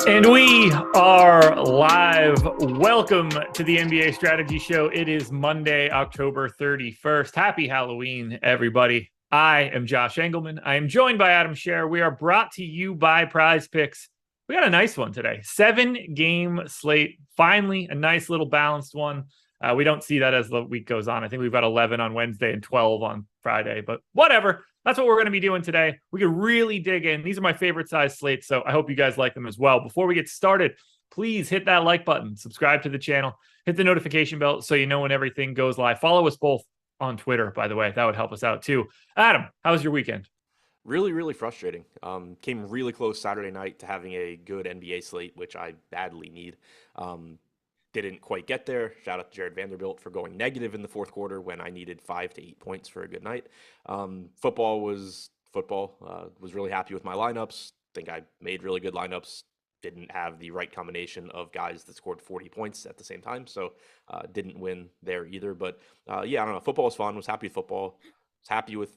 And we are live. Welcome to the NBA Strategy Show. It is Monday, October 31st. Happy Halloween, everybody. I am Josh Engleman. I am joined by Adam Scherer. We are brought to you by Prize Picks. We got a nice one today. 7-game slate. Finally, a nice little balanced one. We don't see that as the week goes on. I think we've got 11 on Wednesday and 12 on Friday, but whatever. That's what we're going to be doing today. We can really dig in. These are my favorite size slates, so I hope you guys like them as well. Before we get started, please hit that like button, subscribe to the channel, hit the notification bell so you know when everything goes live. Follow us both on Twitter, by the way. That would help us out too. Adam, how was your weekend? Really, really frustrating. Came really close Saturday night to having a good NBA slate, which I badly need. Didn't quite get there. Shout out to Jared Vanderbilt for going negative in the fourth quarter when I needed 5 to 8 points for a good night. Football was football. Was really happy with my lineups. Think I made really good lineups. Didn't have the right combination of guys that scored 40 points at the same time, so didn't win there either. But yeah, I don't know. Football was fun. Was happy with football. Was happy with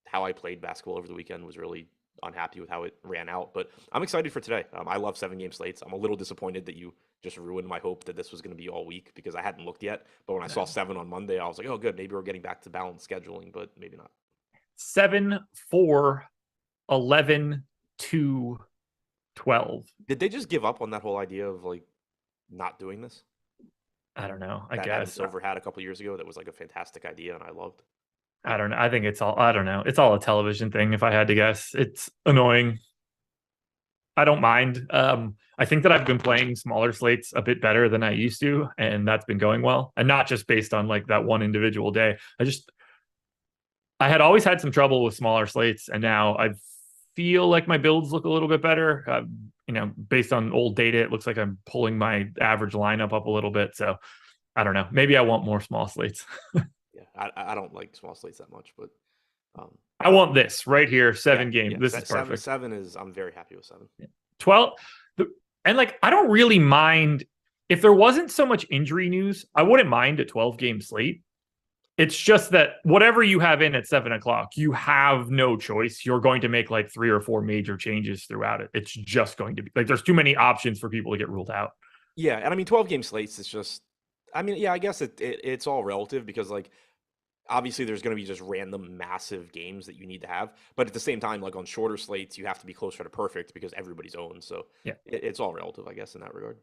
how I played basketball over the weekend. Was really unhappy with how it ran out, but I'm excited for today. I love 7-game slates. I'm a little disappointed that you just ruined my hope that this was going to be all week because I hadn't looked yet. But when I saw 7 on Monday, I was like, oh, good. Maybe we're getting back to balanced scheduling, but maybe not. 7, 4, 11, 2, 12. Did they just give up on that whole idea of like not doing this? I don't know. I that guess Adam Silver had a couple years ago. That was like a fantastic idea, and I loved. I don't know. I think it's all, I don't know. It's all a television thing. If I had to guess, it's annoying. I don't mind. I think that I've been playing smaller slates a bit better than I used to, and that's been going well. And not just based on like that one individual day. I had always had some trouble with smaller slates, and now I feel like my builds look a little bit better. Based on old data, it looks like I'm pulling my average lineup up a little bit. So I don't know. Maybe I want more small slates. Yeah, I don't like small slates that much, but I want this right here, 7 game. This is perfect. 7 is, I'm very happy with 7. 12, and like I don't really mind if there wasn't so much injury news. I wouldn't mind a 12-game slate. It's just that whatever you have in at 7 o'clock, you have no choice. You're going to make like 3 or 4 major changes throughout it. It's just going to be like there's too many options for people to get ruled out. Yeah, and I mean 12-game slates is just. I mean, yeah, I guess it's all relative because like. Obviously, there's going to be just random massive games that you need to have. But at the same time, like on shorter slates, you have to be closer to perfect because everybody's owned. So yeah, it's all relative, I guess, in that regard.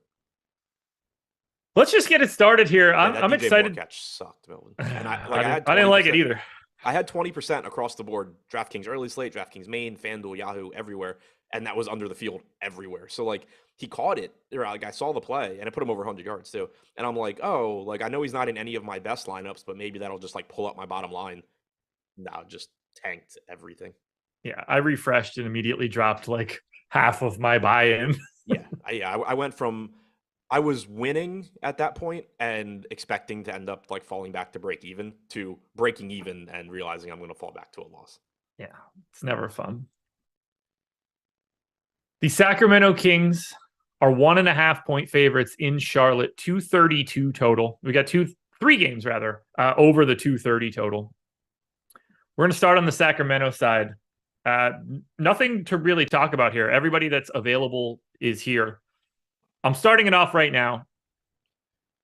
Let's just get it started here. Yeah, I'm excited. Catch sucked, Melvin. And I didn't like it either. I had 20% across the board. DraftKings early slate, DraftKings main, FanDuel, Yahoo, everywhere. And that was under the field everywhere. So like he caught it. Like I saw the play and it put him over 100 yards too. And I'm like, oh, like I know he's not in any of my best lineups, but maybe that'll just like pull up my bottom line. No, just tanked everything. Yeah, I refreshed and immediately dropped like half of my buy-in. I went from I was winning at that point and expecting to end up like falling back to break even to breaking even and realizing I'm going to fall back to a loss. Yeah, it's never fun. The Sacramento Kings are 1.5 point favorites in Charlotte, 232 total. We got 3 games rather over the 230 total. We're going to start on the Sacramento side. Nothing to really talk about here. Everybody that's available is here. I'm starting it off right now.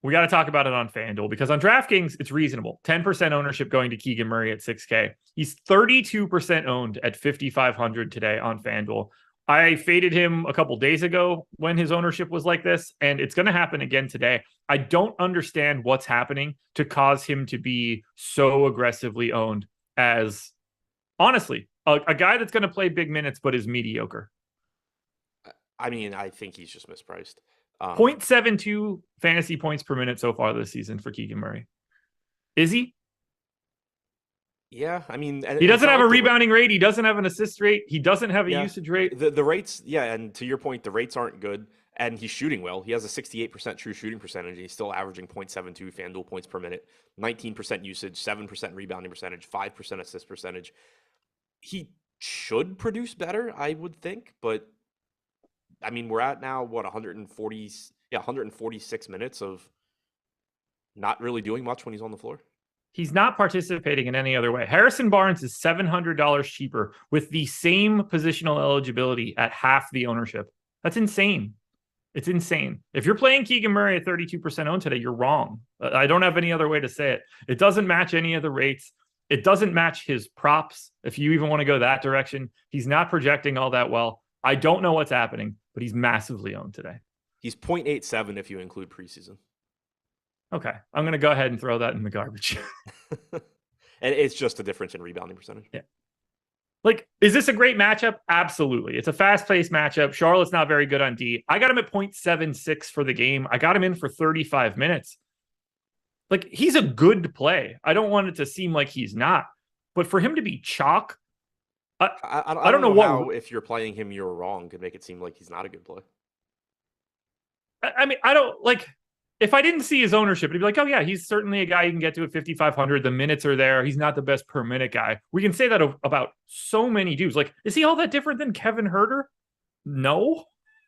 We got to talk about it on FanDuel because on DraftKings, it's reasonable. 10% ownership going to Keegan Murray at 6K. He's 32% owned at 5,500 today on FanDuel. I faded him a couple days ago when his ownership was like this, and it's going to happen again today. I don't understand what's happening to cause him to be so aggressively owned as, honestly, a guy that's going to play big minutes but is mediocre. I mean, I think he's just mispriced. 0.72 fantasy points per minute so far this season for Keegan Murray. Is he? Yeah, I mean, he doesn't have a rebounding rate. He doesn't have an assist rate. He doesn't have a usage rate. The rates, yeah, and to your point, the rates aren't good. And he's shooting well. He has a 68% true shooting percentage. He's still averaging 0.72 FanDuel points per minute, 19% usage, 7% rebounding percentage, 5% assist percentage. He should produce better, I would think. But, I mean, we're at now, 146 minutes of not really doing much when he's on the floor. He's not participating in any other way. Harrison Barnes is $700 cheaper with the same positional eligibility at half the ownership. That's insane. It's insane. If you're playing Keegan Murray at 32% owned today, you're wrong. I don't have any other way to say it. It doesn't match any of the rates. It doesn't match his props. If you even want to go that direction, he's not projecting all that well. I don't know what's happening, but he's massively owned today. He's 0.87 if you include preseason. Okay. I'm going to go ahead and throw that in the garbage. And it's just a difference in rebounding percentage. Yeah. Like, is this a great matchup? Absolutely. It's a fast-paced matchup. Charlotte's not very good on D. I got him at 0.76 for the game. I got him in for 35 minutes. Like, he's a good play. I don't want it to seem like he's not. But for him to be chalk, I don't know how, if you're playing him, you're wrong, could make it seem like he's not a good play. I mean, I don't, like, if I didn't see his ownership, it'd be like, oh, yeah, he's certainly a guy you can get to at 5,500. The minutes are there. He's not the best per minute guy. We can say that about so many dudes. Like, is he all that different than Kevin Huerter? No.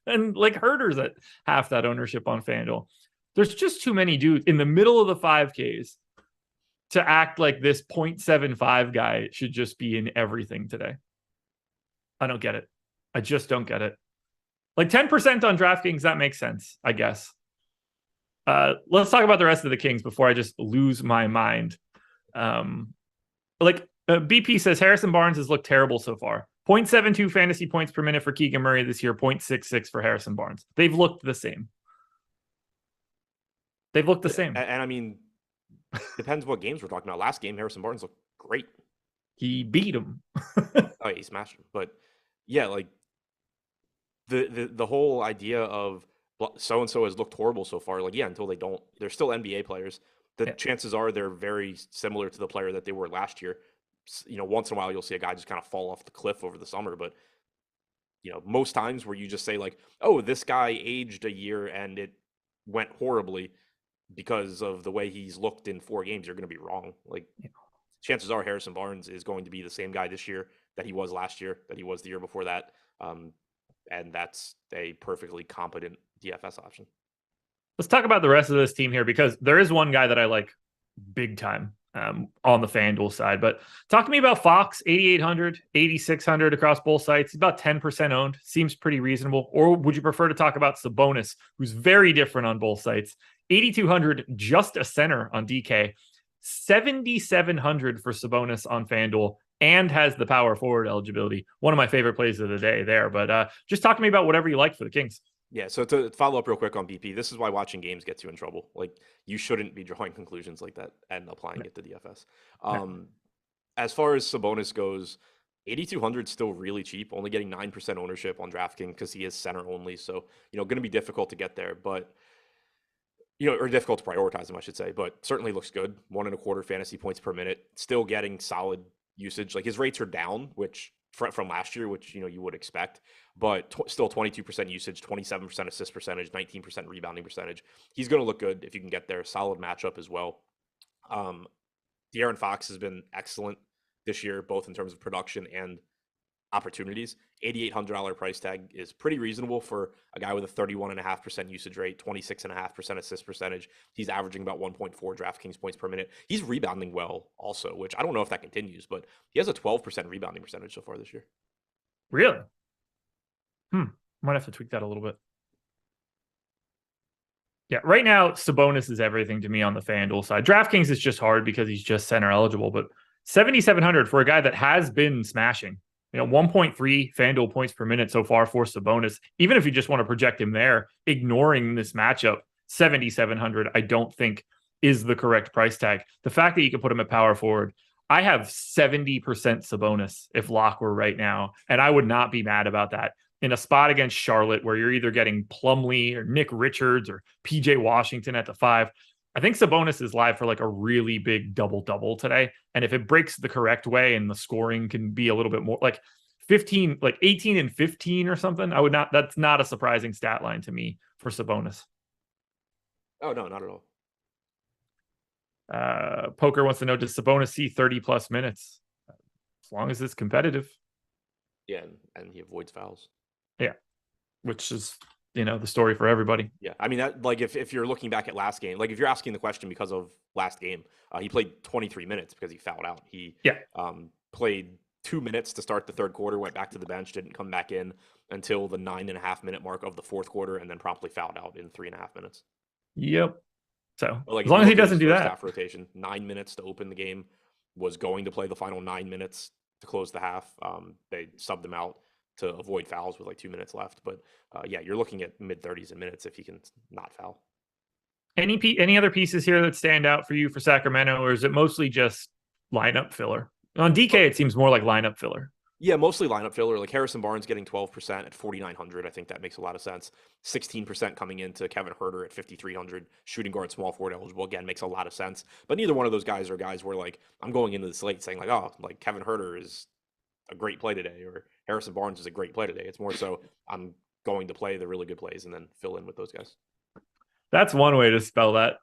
And, like, Herter's at half that ownership on FanDuel. There's just too many dudes in the middle of the 5Ks to act like this 0.75 guy should just be in everything today. I don't get it. I just don't get it. Like 10% on DraftKings, that makes sense, I guess. Let's talk about the rest of the Kings before I just lose my mind. BP says Harrison Barnes has looked terrible so far. 0.72 fantasy points per minute for Keegan Murray this year, 0.66 for Harrison Barnes. They've looked the same. They've looked the same. And I mean, depends what games we're talking about. Last game, Harrison Barnes looked great. He beat him. Oh, he smashed him. But yeah, like the whole idea of so-and-so has looked horrible so far. Like, yeah, until they don't. They're still NBA players. The chances are they're very similar to the player that they were last year. You know, once in a while you'll see a guy just kind of fall off the cliff over the summer. But, you know, most times where you just say like, oh, this guy aged a year and it went horribly because of the way he's looked in 4 games, you're going to be wrong. Like, chances are Harrison Barnes is going to be the same guy this year that he was last year, that he was the year before that. And that's a perfectly competent DFS option. Let's talk about the rest of this team here, because there is one guy that I like big time on the FanDuel side. But talk to me about Fox, 8,800, 8,600 across both sites. He's about 10% owned. Seems pretty reasonable. Or would you prefer to talk about Sabonis, who's very different on both sites? 8,200, just a center on DK. 7,700 for Sabonis on FanDuel, and has the power forward eligibility. One of my favorite plays of the day there. But just talk to me about whatever you like for the Kings. Yeah, so to follow up real quick on BP, this is why watching games gets you in trouble. Like, you shouldn't be drawing conclusions like that and applying it to DFS. As far as Sabonis goes, 8,200 is still really cheap, only getting 9% ownership on DraftKings because he is center only. So, you know, going to be difficult to get there, but, you know, or difficult to prioritize him, I should say, but certainly looks good. 1.25 fantasy points per minute, still getting solid usage. Like, his rates are down, which from last year, which, you know, you would expect, but still 22% usage, 27% assist percentage, 19% rebounding percentage. He's going to look good if you can get there. Solid matchup as well. De'Aaron Fox has been excellent this year, both in terms of production and opportunities. $8,800 price tag is pretty reasonable for a guy with a 31.5% usage rate, 26.5% assist percentage. He's averaging about 1.4 DraftKings points per minute. He's rebounding well also, which I don't know if that continues, but he has a 12% rebounding percentage so far this year. Really? Might have to tweak that a little bit. Yeah, right now, Sabonis is everything to me on the FanDuel side. DraftKings is just hard because he's just center eligible, but 7,700 for a guy that has been smashing. You know, 1.3 FanDuel points per minute so far for Sabonis. Even if you just want to project him there, ignoring this matchup, 7,700, I don't think is the correct price tag. The fact that you can put him at power forward, I have 70% Sabonis if Locke were right now, and I would not be mad about that. In a spot against Charlotte where you're either getting Plumlee or Nick Richards or PJ Washington at the 5, I think Sabonis is live for like a really big double-double today. And if it breaks the correct way and the scoring can be a little bit more like 15, like 18 and 15 or something, that's not a surprising stat line to me for Sabonis. Oh, no, not at all. Poker wants to know, does Sabonis see 30 plus minutes? As long as it's competitive. Yeah, and he avoids fouls. Yeah, which is, you know, the story for everybody. Yeah, I mean, that, like, if you're looking back at last game, like if you're asking the question because of last game, he played 23 minutes because he fouled out. He played 2 minutes to start the third quarter, went back to the bench, didn't come back in. until the 9.5-minute mark of the fourth quarter, and then promptly fouled out in 3.5 minutes. Yep. So But like, as long as he doesn't do that, half rotation, 9 minutes to open the game, was going to play the final 9 minutes to close the half. They subbed him out to avoid fouls with like 2 minutes left. But yeah, you're looking at mid-30s in minutes if he can not foul. Any other pieces here that stand out for you for Sacramento, or is it mostly just lineup filler? On DK, it seems more like lineup filler. Yeah, mostly lineup filler. Like Harrison Barnes getting 12% at 4,900. I think that makes a lot of sense. 16% coming into Kevin Huerter at 5,300. Shooting guard, small forward eligible, again, makes a lot of sense. But neither one of those guys are guys where like I'm going into the slate saying like, oh, like Kevin Huerter is a great play today, or Harrison Barnes is a great play today. It's more so I'm going to play the really good plays and then fill in with those guys. That's one way to spell that.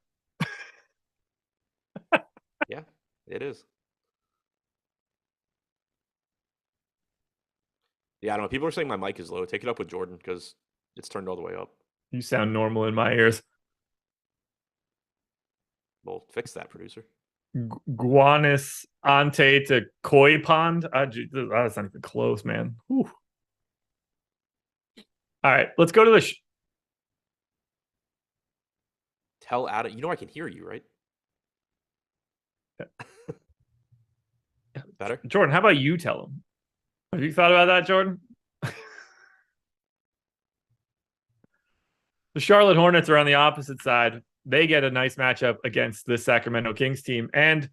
Yeah, it is. Yeah, I don't know. People are saying my mic is low. Take it up with Jordan because it's turned all the way up. You sound normal in my ears. Well, fix that, producer. Guanis ante to koi pond. That's not even close, man. Whew. All right, let's go to the. Tell Adam. You know I can hear you, right? Better? Jordan, how about you tell him? Have you thought about that, Jordan? The Charlotte Hornets are on the opposite side. They get a nice matchup against the Sacramento Kings team. And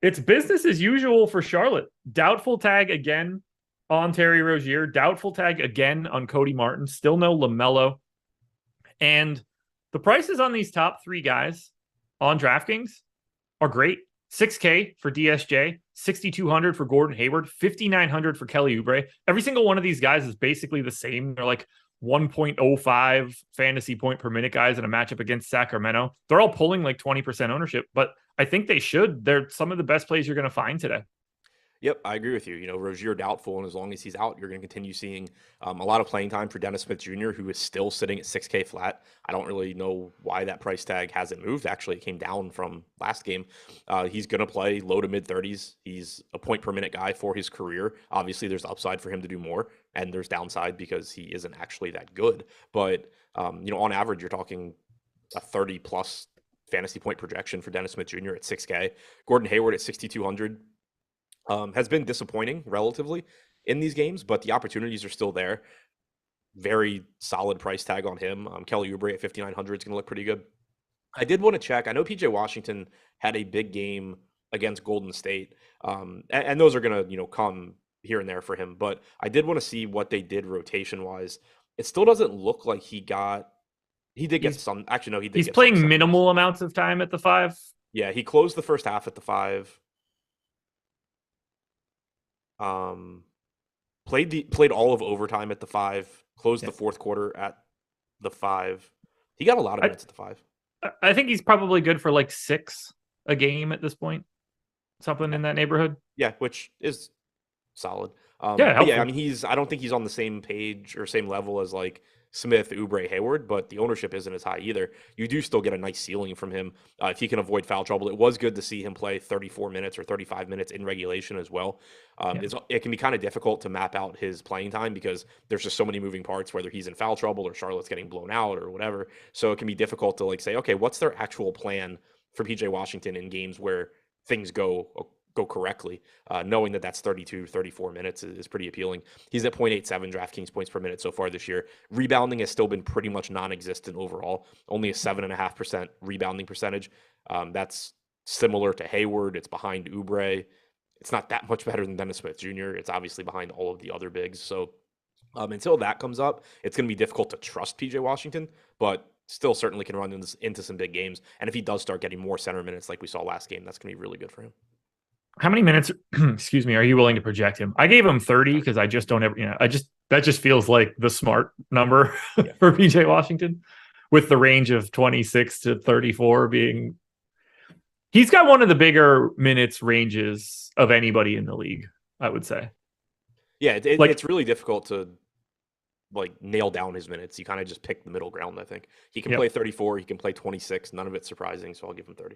it's business as usual for Charlotte. Doubtful tag again on Terry Rozier. Doubtful tag again on Cody Martin. Still no LaMelo. And the prices on these top three guys on DraftKings are great. $6K for DSJ, $6,200 for Gordon Hayward, $5,900 for Kelly Oubre. Every single one of these guys is basically the same. They're like 1.05 fantasy point per minute guys in a matchup against Sacramento. They're all pulling like 20% ownership, but I think they should. They're some of the best plays you're going to find today. Yep, I agree with you. You know, Rozier doubtful, and as long as he's out, you're going to continue seeing a lot of playing time for Dennis Smith Jr., who is still sitting at 6K flat. I don't really know why that price tag hasn't moved. Actually, it came down from last game. He's going to play low to mid 30s. He's a point per minute guy for his career. Obviously, there's upside for him to do more, and there's downside because he isn't actually that good. But, you know, on average, you're talking a 30 plus fantasy point projection for Dennis Smith Jr. at 6K. Gordon Hayward at 6,200. Has been disappointing relatively in these games, but the opportunities are still there. Very solid price tag on him. Kelly Oubre at 5,900 is going to look pretty good. I did want to check. I know PJ Washington had a big game against Golden State, and those are going to, you know, come here and there for him. But I did want to see what they did rotation wise. It still doesn't look like he did get some. Actually, no, he did. He's playing minimal amounts of time at the 5. Yeah, he closed the first half at the 5. Played all of overtime at the 5, closed the fourth quarter at the 5. He got a lot of minutes at the 5. I think he's probably good for like 6 a game at this point. Something in that neighborhood. Yeah, which is solid. Yeah, I mean, I don't think he's on the same page or same level as like Smith, Oubre, Hayward, but the ownership isn't as high either. You do still get a nice ceiling from him if he can avoid foul trouble. It was good to see him play 34 minutes or 35 minutes in regulation as well. It can be kind of difficult to map out his playing time because there's just so many moving parts, whether he's in foul trouble or Charlotte's getting blown out or whatever. So it can be difficult to like say, okay, what's their actual plan for PJ Washington in games where things go correctly, knowing that that's 32, 34 minutes is pretty appealing. He's at 0.87 DraftKings points per minute so far this year. Rebounding has still been pretty much non-existent overall, only a 7.5% rebounding percentage. That's similar to Hayward. It's behind Oubre. It's not that much better than Dennis Smith Jr. It's obviously behind all of the other bigs. So until that comes up, it's going to be difficult to trust PJ Washington, but still certainly can run into some big games. And if he does start getting more center minutes like we saw last game, that's going to be really good for him. How many minutes, excuse me, are you willing to project him? I gave him 30 because I just don't ever, that just feels like the smart number for PJ Washington, with the range of 26 to 34 being, he's got one of the bigger minutes ranges of anybody in the league, I would say. Yeah, it's really difficult to like nail down his minutes. You kind of just pick the middle ground, I think. He can play 34, he can play 26, none of it's surprising, so I'll give him 30.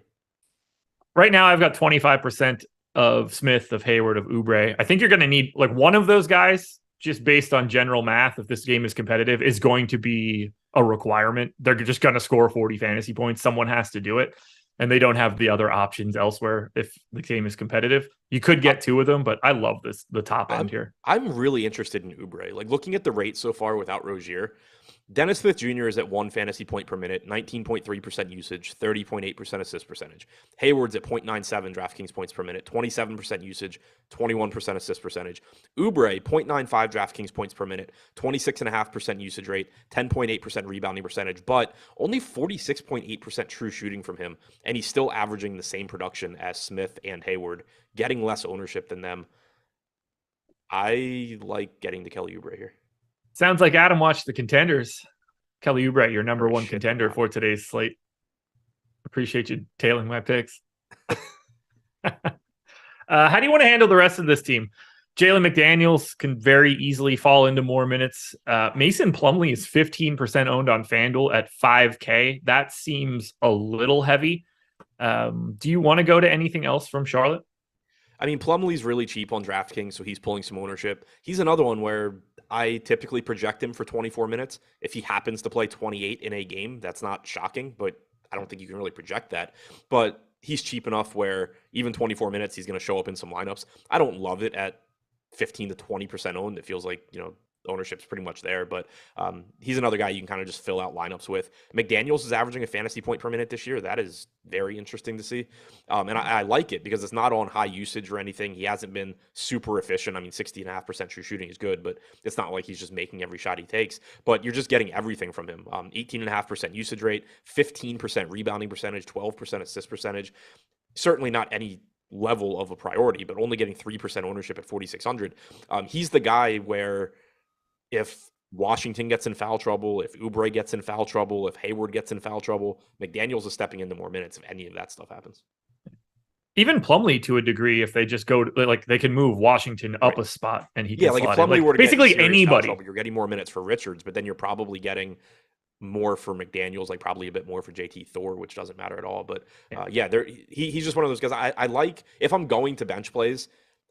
Right now I've got 25% of Smith, of Hayward, of Oubre. I think you're going to need like one of those guys just based on general math, if this game is competitive, is going to be a requirement. They're just going to score 40 fantasy points. Someone has to do it. And they don't have the other options elsewhere if the game is competitive. You could get two of them, but I love the top end here. I'm really interested in Oubre. Like looking at the rate so far without Rozier, Dennis Smith Jr. is at 1 fantasy point per minute, 19.3% usage, 30.8% assist percentage. Hayward's at 0.97 DraftKings points per minute, 27% usage, 21% assist percentage. Oubre, 0.95 DraftKings points per minute, 26.5% usage rate, 10.8% rebounding percentage, but only 46.8% true shooting from him. And he's still averaging the same production as Smith and Hayward, getting less ownership than them. I like getting the Kelly Oubre here. Sounds like Adam watched the contenders. Kelly Oubre, your number one contender for today's slate. Appreciate you tailing my picks. How do you want to handle the rest of this team? Jalen McDaniels can very easily fall into more minutes. Mason Plumlee is 15% owned on FanDuel at $5K. That seems a little heavy. Do you want to go to anything else from Charlotte? I mean, Plumlee's really cheap on DraftKings, so he's pulling some ownership. He's another one where I typically project him for 24 minutes. If he happens to play 28 in a game, that's not shocking, but I don't think you can really project that. But he's cheap enough where even 24 minutes, he's going to show up in some lineups. I don't love it at 15 to 20% owned. It feels like, ownership's pretty much there, but he's another guy you can kind of just fill out lineups with. McDaniels is averaging a fantasy point per minute this year. That is very interesting to see. And I like it because it's not on high usage or anything. He hasn't been super efficient. I mean, 60.5% true shooting is good, but it's not like he's just making every shot he takes, but you're just getting everything from him. 18.5% usage rate, 15% rebounding percentage, 12% assist percentage. Certainly not any level of a priority, but only getting 3% ownership at 4,600. He's the guy where if Washington gets in foul trouble, if Oubre gets in foul trouble, if Hayward gets in foul trouble, McDaniels is stepping into more minutes if any of that stuff happens. Even Plumlee to a degree, if they just go they can move Washington up a spot and he can like if slot Plumlee in. were to basically anybody. Trouble, you're getting more minutes for Richards, but then you're probably getting more for McDaniels, like probably a bit more for JT Thor, which doesn't matter at all. But he's just one of those guys. I like, if I'm going to bench plays,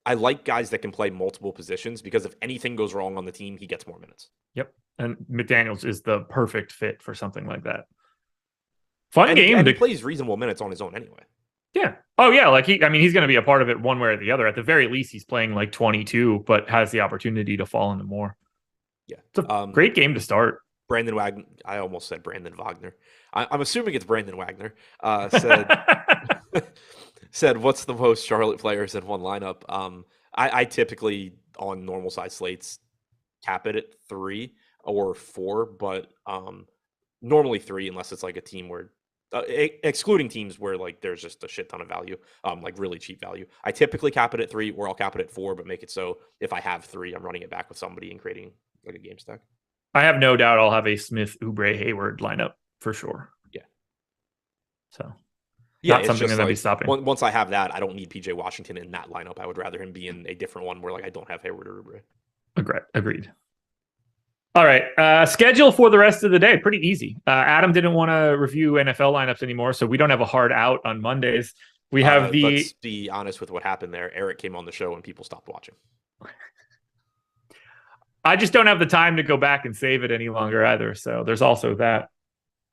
I like guys that can play multiple positions because if anything goes wrong on the team, he gets more minutes. Yep. And McDaniels is the perfect fit for something like that. Fun game. And he plays reasonable minutes on his own anyway. Yeah. Oh, yeah. He's going to be a part of it one way or the other. At the very least, he's playing like 22, but has the opportunity to fall into more. Yeah. It's a great game to start. Brandon Wagner. I almost said Brandon Wagner. I'm assuming it's Brandon Wagner. Said, what's the most Charlotte players in one lineup? I typically, on normal size slates, cap it at 3 or 4, but normally 3 unless it's like a team where, excluding teams where like there's just a shit ton of value, like really cheap value. I typically cap it at 3 or I'll cap it at 4, but make it so if I have 3, I'm running it back with somebody and creating like a game stack. I have no doubt I'll have a Smith, Oubre, Hayward lineup for sure. Yeah. So. Yeah, not something that be stopping. Once I have that, I don't need PJ Washington in that lineup. I would rather him be in a different one where like I don't have Hayward or Oubre. Agreed. All right. Schedule for the rest of the day. Pretty easy. Adam didn't want to review NFL lineups anymore, so we don't have a hard out on Mondays. We have let's be honest with what happened there. Eric came on the show and people stopped watching. I just don't have the time to go back and save it any longer either. So there's also that.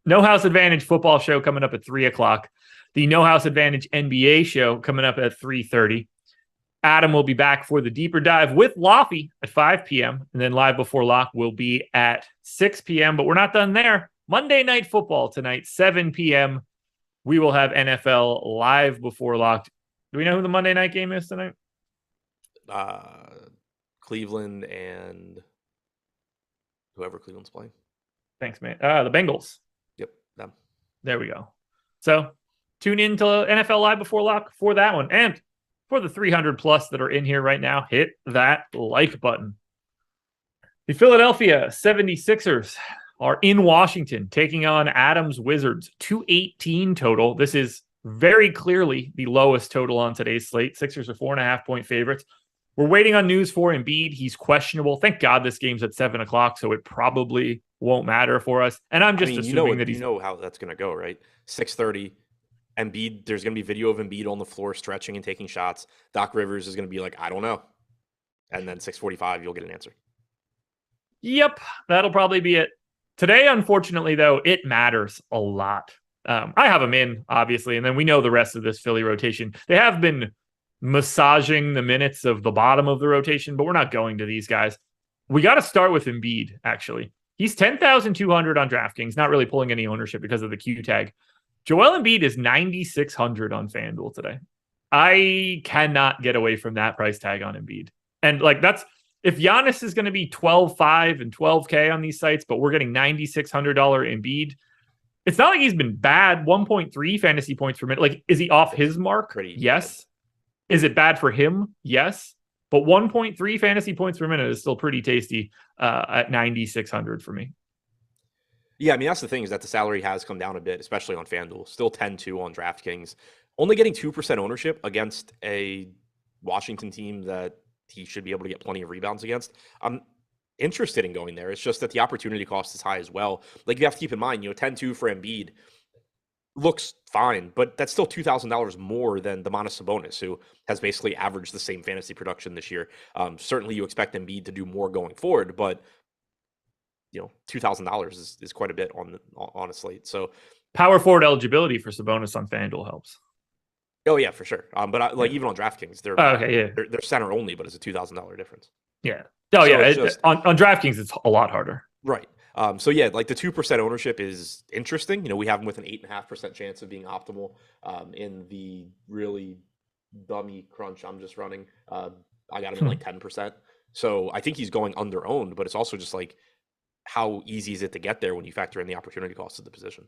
No House Advantage football show coming up at 3:00. The No House Advantage NBA show coming up at 3:30. Adam will be back for the deeper dive with Lofty at 5 p.m. And then Live Before Lock will be at 6 p.m. But we're not done there. Monday Night Football tonight, 7 p.m. We will have NFL Live Before Lock. Do we know who the Monday night game is tonight? Cleveland and whoever Cleveland's playing. Thanks, man. The Bengals. Yep, them. There we go. So tune in to NFL Live Before Lock for that one. And for the 300 plus that are in here right now, hit that like button. The Philadelphia 76ers are in Washington taking on Adam's Wizards. 218 total. This is very clearly the lowest total on today's slate. Sixers are 4.5-point favorites. We're waiting on news for Embiid. He's questionable. Thank God this game's at 7 o'clock, so it probably won't matter for us. And I'm just assuming that you know how that's going to go, right? 6:30. Embiid, there's going to be video of Embiid on the floor stretching and taking shots. Doc Rivers is going to be like, I don't know. And then 6:45, you'll get an answer. Yep, that'll probably be it. Today, unfortunately, though, it matters a lot. I have them in, obviously, and then we know the rest of this Philly rotation. They have been massaging the minutes of the bottom of the rotation, but we're not going to these guys. We got to start with Embiid, actually. He's 10,200 on DraftKings, not really pulling any ownership because of the Q tag. Joel Embiid is 9,600 on FanDuel today. I cannot get away from that price tag on Embiid. And like that's if Giannis is going to be 12.5 and 12K on these sites, but we're getting $9,600 Embiid, it's not like he's been bad. 1.3 fantasy points per minute. Like, is he off his mark? Pretty yes. Bad. Is it bad for him? Yes. But 1.3 fantasy points per minute is still pretty tasty at 9,600 for me. Yeah, I mean, that's the thing is that the salary has come down a bit, especially on FanDuel. Still 10-2 on DraftKings. Only getting 2% ownership against a Washington team that he should be able to get plenty of rebounds against. I'm interested in going there. It's just that the opportunity cost is high as well. Like, you have to keep in mind, 10-2 for Embiid looks fine, but that's still $2,000 more than Domantas Sabonis, who has basically averaged the same fantasy production this year. Certainly you expect Embiid to do more going forward, but $2,000 is quite a bit on a slate. So power forward eligibility for Sabonis on FanDuel helps. Oh yeah, for sure. But even on DraftKings, they're center only, but it's a $2,000 difference. Yeah. Oh so yeah. On DraftKings, it's a lot harder. Right. So yeah, like the 2% ownership is interesting. We have him with an 8.5% chance of being optimal. In the really dummy crunch I'm just running, I got him in like 10%. So I think he's going under owned, but it's also just like, how easy is it to get there when you factor in the opportunity cost of the position?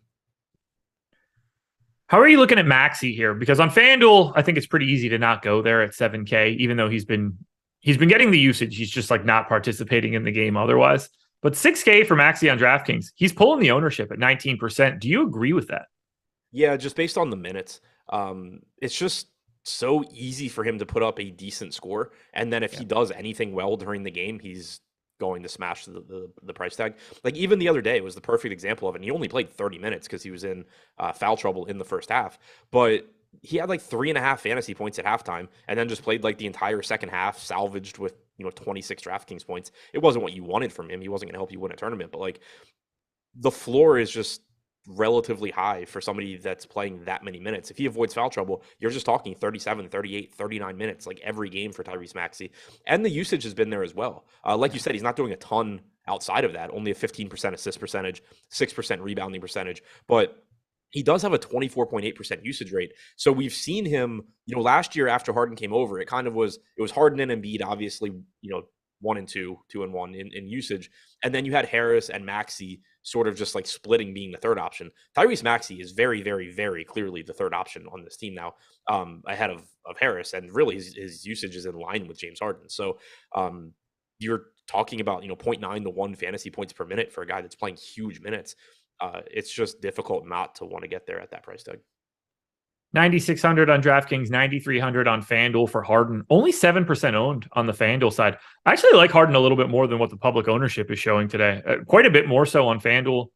How are you looking at Maxey here? Because on FanDuel, I think it's pretty easy to not go there at 7K, even though he's been getting the usage. He's just like not participating in the game otherwise. But 6K for Maxey on DraftKings, he's pulling the ownership at 19%. Do you agree with that? Yeah, just based on the minutes. It's just so easy for him to put up a decent score. And then if he does anything well during the game, he's going to smash the price tag. Like even the other day was the perfect example of it. And he only played 30 minutes because he was in foul trouble in the first half. But he had like 3.5 fantasy points at halftime and then just played like the entire second half, salvaged with 26 DraftKings points. It wasn't what you wanted from him. He wasn't going to help you win a tournament, but like the floor is just relatively high for somebody that's playing that many minutes. If he avoids foul trouble, you're just talking 37, 38, 39 minutes, like every game for Tyrese Maxey. And the usage has been there as well. Like you said, he's not doing a ton outside of that, only a 15% assist percentage, 6% rebounding percentage, but he does have a 24.8% usage rate. So we've seen him, last year after Harden came over, it was Harden and Embiid, obviously, 1 and 2, 2 and 1 in usage. And then you had Harris and Maxey sort of just like splitting being the third option. Tyrese Maxey is very, very, very clearly the third option on this team now, ahead of Harris. And really his usage is in line with James Harden. So you're talking about, 0.9 to 1 fantasy points per minute for a guy that's playing huge minutes. It's just difficult not to want to get there at that price tag. 9,600 on DraftKings, 9,300 on FanDuel for Harden. Only 7% owned on the FanDuel side. I actually like Harden a little bit more than what the public ownership is showing today. Quite a bit more so on FanDuel,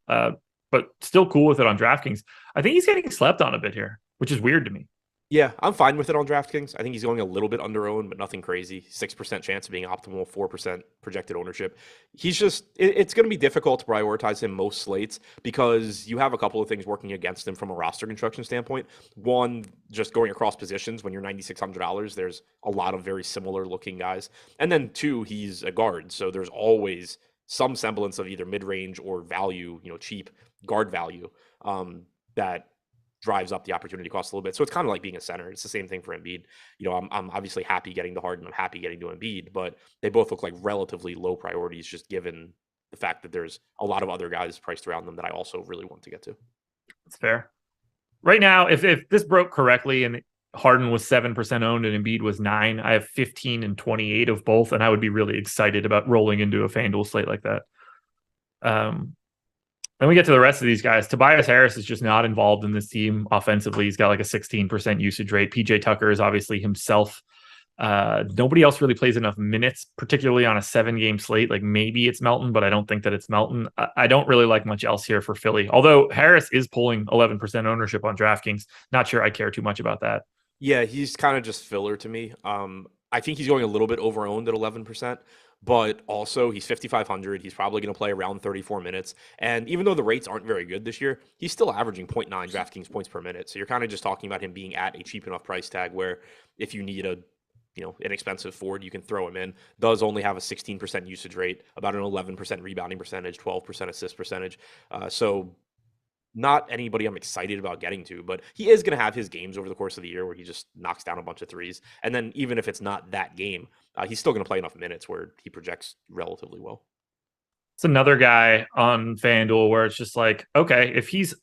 but still cool with it on DraftKings. I think he's getting slept on a bit here, which is weird to me. Yeah, I'm fine with it on DraftKings. I think he's going a little bit under owned, but nothing crazy. 6% chance of being optimal, 4% projected ownership. He's just, it's going to be difficult to prioritize him most slates because you have a couple of things working against him from a roster construction standpoint. One, just going across positions when you're $9,600, there's a lot of very similar looking guys. And then two, he's a guard. So there's always some semblance of either mid-range or value, cheap guard value that drives up the opportunity cost a little bit. So it's kind of like being a center. It's the same thing for Embiid. I'm obviously happy getting to Harden. I'm happy getting to Embiid, but they both look like relatively low priorities just given the fact that there's a lot of other guys priced around them that I also really want to get to. That's fair. Right now, if this broke correctly and Harden was 7% owned and Embiid was 9%, I have 15 and 28 of both, and I would be really excited about rolling into a FanDuel slate like that. Then we get to the rest of these guys. Tobias Harris is just not involved in this team offensively. He's got like a 16% usage rate. PJ Tucker is obviously himself. Nobody else really plays enough minutes, particularly on a 7-game slate. Like maybe it's Melton, but I don't think that it's Melton. I don't really like much else here for Philly. Although Harris is pulling 11% ownership on DraftKings. Not sure I care too much about that. Yeah, he's kind of just filler to me. I think he's going a little bit over owned at 11%, but also he's 5,500. He's probably going to play around 34 minutes. And even though the rates aren't very good this year, he's still averaging 0.9 DraftKings points per minute. So you're kind of just talking about him being at a cheap enough price tag where if you need a inexpensive forward, you can throw him in. Does only have a 16% usage rate, about an 11% rebounding percentage, 12% assist percentage. So not anybody I'm excited about getting to, but he is going to have his games over the course of the year where he just knocks down a bunch of threes. And then even if it's not that game, he's still going to play enough minutes where he projects relatively well. It's another guy on FanDuel where it's just like, okay, if he's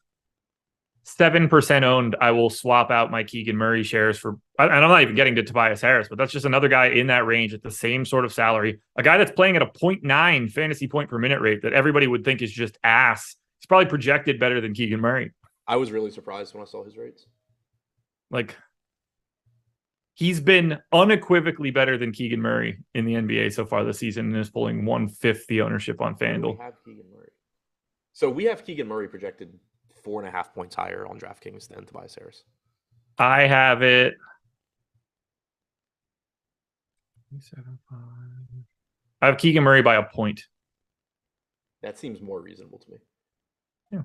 7% owned, I will swap out my Keegan Murray shares for, and I'm not even getting to Tobias Harris, but that's just another guy in that range at the same sort of salary. A guy that's playing at a 0.9 fantasy point per minute rate that everybody would think is just ass. He's probably projected better than Keegan Murray. I was really surprised when I saw his rates. Like, he's been unequivocally better than Keegan Murray in the NBA so far this season and is pulling 1/5 the ownership on FanDuel. We have Keegan Murray. So we have Keegan Murray projected 4.5 points higher on DraftKings than Tobias Harris. I have it. I have Keegan Murray by a point. That seems more reasonable to me. Yeah.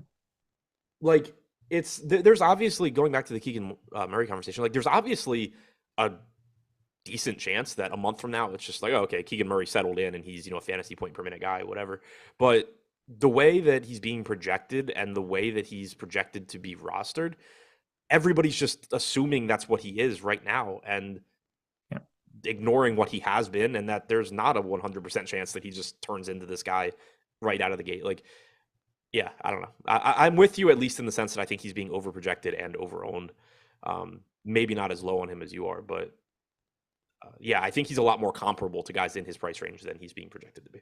Like, there's obviously, going back to the Keegan Murray conversation, like there's obviously a decent chance that a month from now it's just like, oh, okay, Keegan Murray settled in and he's, a fantasy point per minute guy, whatever. But the way that he's being projected and the way that he's projected to be rostered, everybody's just assuming that's what he is right now and ignoring what he has been, and that there's not a 100% chance that he just turns into this guy right out of the gate. Like, yeah, I don't know. I'm with you, at least in the sense that I think he's being overprojected and overowned. Maybe not as low on him as you are, but yeah, I think he's a lot more comparable to guys in his price range than he's being projected to be.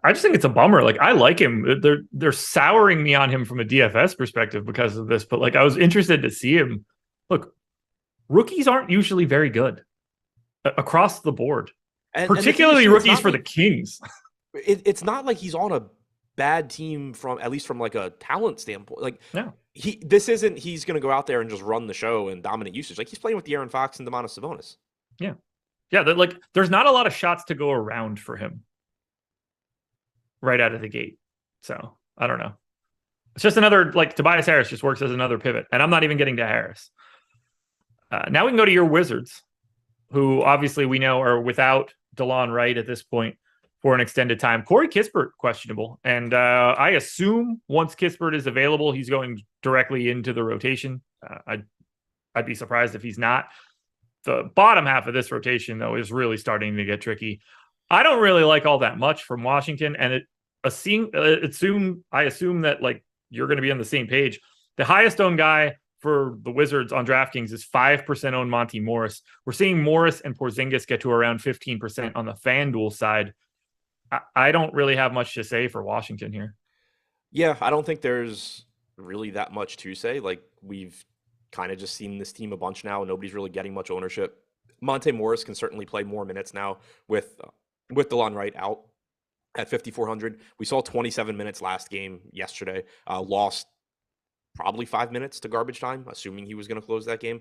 I just think it's a bummer. Like, I like him. They're souring me on him from a DFS perspective because of this, but like, I was interested to see him. Look, rookies aren't usually very good across the board, and particularly rookies for the Kings. It's not like he's on a bad team at least from like a talent standpoint. Like, no, this isn't he's going to go out there and just run the show and dominate usage. Like, he's playing with De'Aaron Fox and Domantas Sabonis. Yeah. Like, there's not a lot of shots to go around for him right out of the gate. So I don't know. It's just another, like, Tobias Harris just works as another pivot, and I'm not even getting to Harris. Now we can go to your Wizards, who obviously we know are without DeLon Wright at this point for an extended time. Corey Kispert, questionable. And I assume once Kispert is available, he's going directly into the rotation. I'd be surprised if he's not. The bottom half of this rotation, though, is really starting to get tricky. I don't really like all that much from Washington, and I assume that, like, you're going to be on the same page. The highest owned guy for the Wizards on DraftKings is 5% owned Monty Morris. We're seeing Morris and Porzingis get to around 15% on the FanDuel side. I don't really have much to say for Washington here. Yeah, I don't think there's really that much to say. Like, we've kind of just seen this team a bunch now. Nobody's really getting much ownership. Monte Morris can certainly play more minutes now with DeLon Wright out at 5,400. We saw 27 minutes last game yesterday. Lost probably 5 minutes to garbage time, assuming he was going to close that game.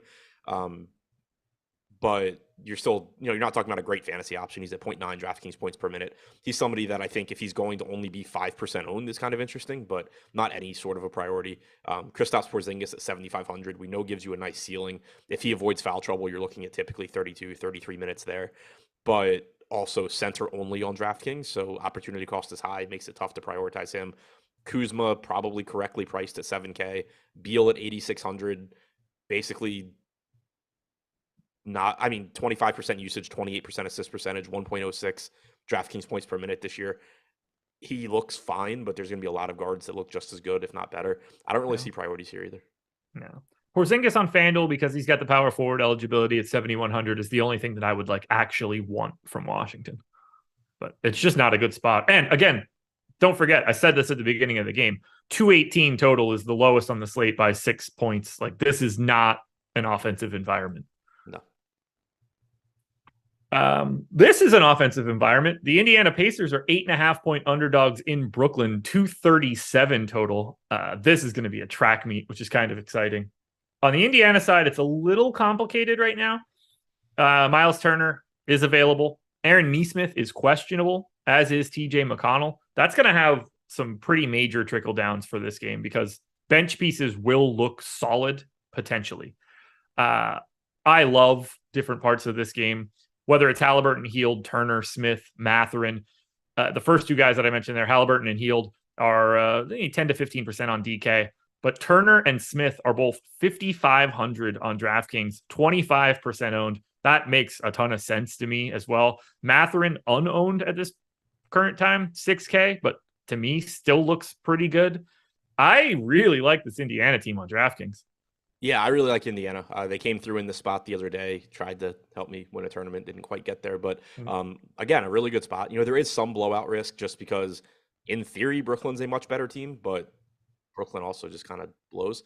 But you're still, you're not talking about a great fantasy option. He's at 0.9 DraftKings points per minute. He's somebody that I think if he's going to only be 5% owned is kind of interesting, but not any sort of a priority. Kristaps Porzingis at 7,500, we know gives you a nice ceiling. If he avoids foul trouble, you're looking at typically 32, 33 minutes there. But also center only on DraftKings, so opportunity cost is high, makes it tough to prioritize him. Kuzma probably correctly priced at 7K. Beal at 8,600, basically 25% usage, 28% assist percentage, 1.06 DraftKings points per minute this year. He looks fine, but there's going to be a lot of guards that look just as good, if not better. I don't really see priorities here either. No. Porzingis on FanDuel, because he's got the power forward eligibility at 7,100, is the only thing that I would actually want from Washington. But it's just not a good spot. And again, don't forget, I said this at the beginning of the game, 218 total is the lowest on the slate by 6 points. Like, this is not an offensive environment. No. This is an offensive environment. The Indiana Pacers are 8.5-point underdogs in Brooklyn, 237 total. This is going to be a track meet, which is kind of exciting. On the Indiana side, it's a little complicated right now. Miles Turner is available. Aaron Nesmith is questionable, as is TJ McConnell. That's going to have some pretty major trickle downs for this game because bench pieces will look solid potentially. I love different parts of this game, whether it's Halliburton, Hield, Turner, Smith, Mathurin. The first two guys that I mentioned there, Halliburton and Hield, are 10 to 15% on DK. But Turner and Smith are both 5,500 on DraftKings, 25% owned. That makes a ton of sense to me as well. Mathurin unowned at this current time, 6K, but to me still looks pretty good. I really like this Indiana team on DraftKings. Yeah, I really like Indiana. They came through in the spot the other day, tried to help me win a tournament, didn't quite get there. But again, a really good spot. There is some blowout risk just because in theory, Brooklyn's a much better team, but Brooklyn also just kind of blows.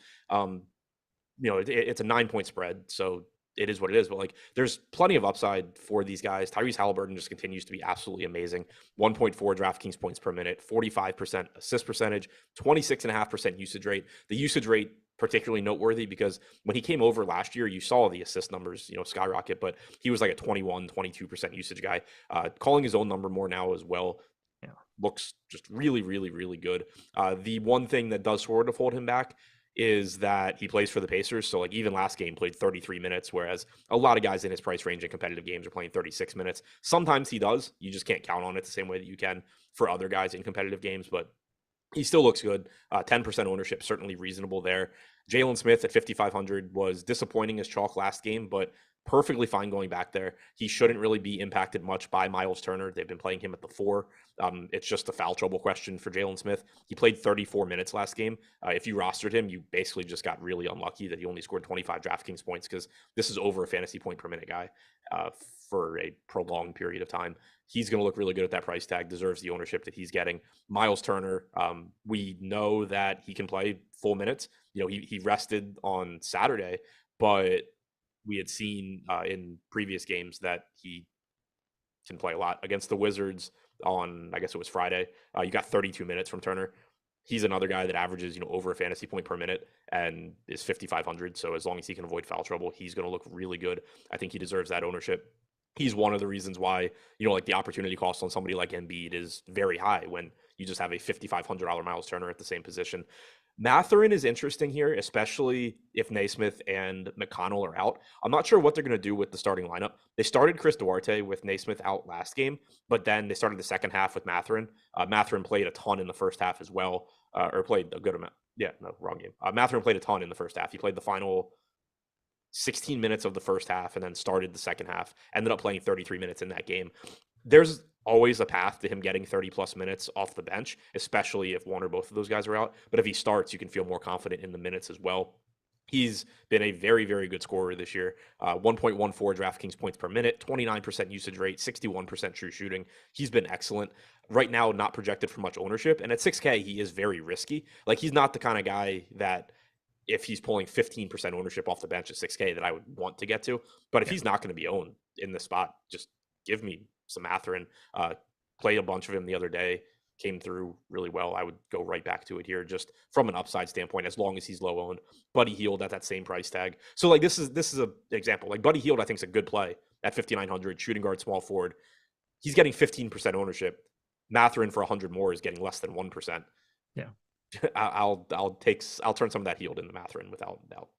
It's a 9-point spread, so it is what it is. But there's plenty of upside for these guys. Tyrese Halliburton just continues to be absolutely amazing. 1.4 DraftKings points per minute, 45% assist percentage, 26.5% usage rate. The usage rate particularly noteworthy because when he came over last year, you saw the assist numbers, skyrocket, but he was like a 21, 22% usage guy. Calling his own number more now as well. Looks just really, really, really good. The one thing that does sort of hold him back is that he plays for the Pacers. So even last game played 33 minutes, whereas a lot of guys in his price range in competitive games are playing 36 minutes. Sometimes he does. You just can't count on it the same way that you can for other guys in competitive games, but he still looks good. 10% ownership, certainly reasonable there. Jalen Smith at 5,500 was disappointing as chalk last game, but perfectly fine going back there. He shouldn't really be impacted much by Miles Turner. They've been playing him at the 4. It's just a foul trouble question for Jalen Smith. He played 34 minutes last game. If you rostered him, you basically just got really unlucky that he only scored 25 DraftKings points because this is over a fantasy point per minute guy for a prolonged period of time. He's going to look really good at that price tag, deserves the ownership that he's getting. Miles Turner, we know that he can play full minutes. He rested on Saturday, but we had seen in previous games that he can play a lot. Against the Wizards on, I guess it was Friday, you got 32 minutes from Turner. He's another guy that averages, over a fantasy point per minute and is 5,500. So as long as he can avoid foul trouble, he's going to look really good. I think he deserves that ownership. He's one of the reasons why, the opportunity cost on somebody like Embiid is very high when you just have a $5,500 Miles Turner at the same position. Mathurin is interesting here, especially if Naismith and McConnell are out. I'm not sure what they're going to do with the starting lineup. They started Chris Duarte with Naismith out last game, but then they started the second half with Mathurin. Mathurin played a ton in the first half as well, or played a good amount. Yeah, no, wrong game. Mathurin played a ton in the first half. He played the final 16 minutes of the first half and then started the second half, ended up playing 33 minutes in that game. There's always a path to him getting 30 plus minutes off the bench, especially if one or both of those guys are out. But if he starts, you can feel more confident in the minutes as well. He's been a very, very good scorer this year. 1.14 DraftKings points per minute, 29% usage rate, 61% true shooting. He's been excellent. Right now, not projected for much ownership. And at 6K, he is very risky. He's not the kind of guy that if he's pulling 15% ownership off the bench at 6K that I would want to get to. But if he's not going to be owned in this spot, just give me some Mathurin. Played a bunch of him the other day, came through really well. I would go right back to it here just from an upside standpoint, as long as he's low owned. Buddy Hield at that same price tag. So this is an example. Buddy Hield, I think, is a good play at 5,900, shooting guard, small forward. He's getting 15% ownership. Mathurin for 100 more is getting less than 1%. Yeah. I'll turn some of that Hield into Mathurin without doubt.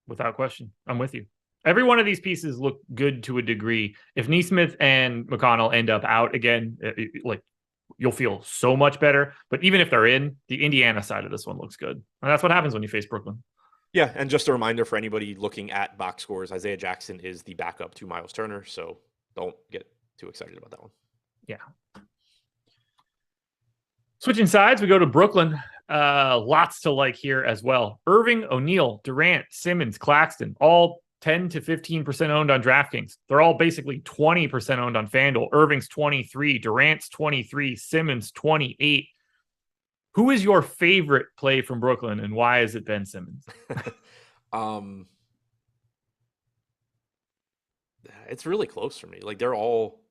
Without question. I'm with you. Every one of these pieces look good to a degree. If Nesmith and McConnell end up out again, you'll feel so much better. But even if they're in, the Indiana side of this one looks good. And that's what happens when you face Brooklyn. Yeah, and just a reminder for anybody looking at box scores, Isaiah Jackson is the backup to Miles Turner, so don't get too excited about that one. Yeah. Switching sides, we go to Brooklyn. Lots to like here as well. Irving, O'Neal, Durant, Simmons, Claxton, all 10 to 15% owned on DraftKings. They're all basically 20% owned on FanDuel. Irving's 23, Durant's 23, Simmons 28. Who is your favorite play from Brooklyn, and why is it Ben Simmons? It's really close for me. They're all.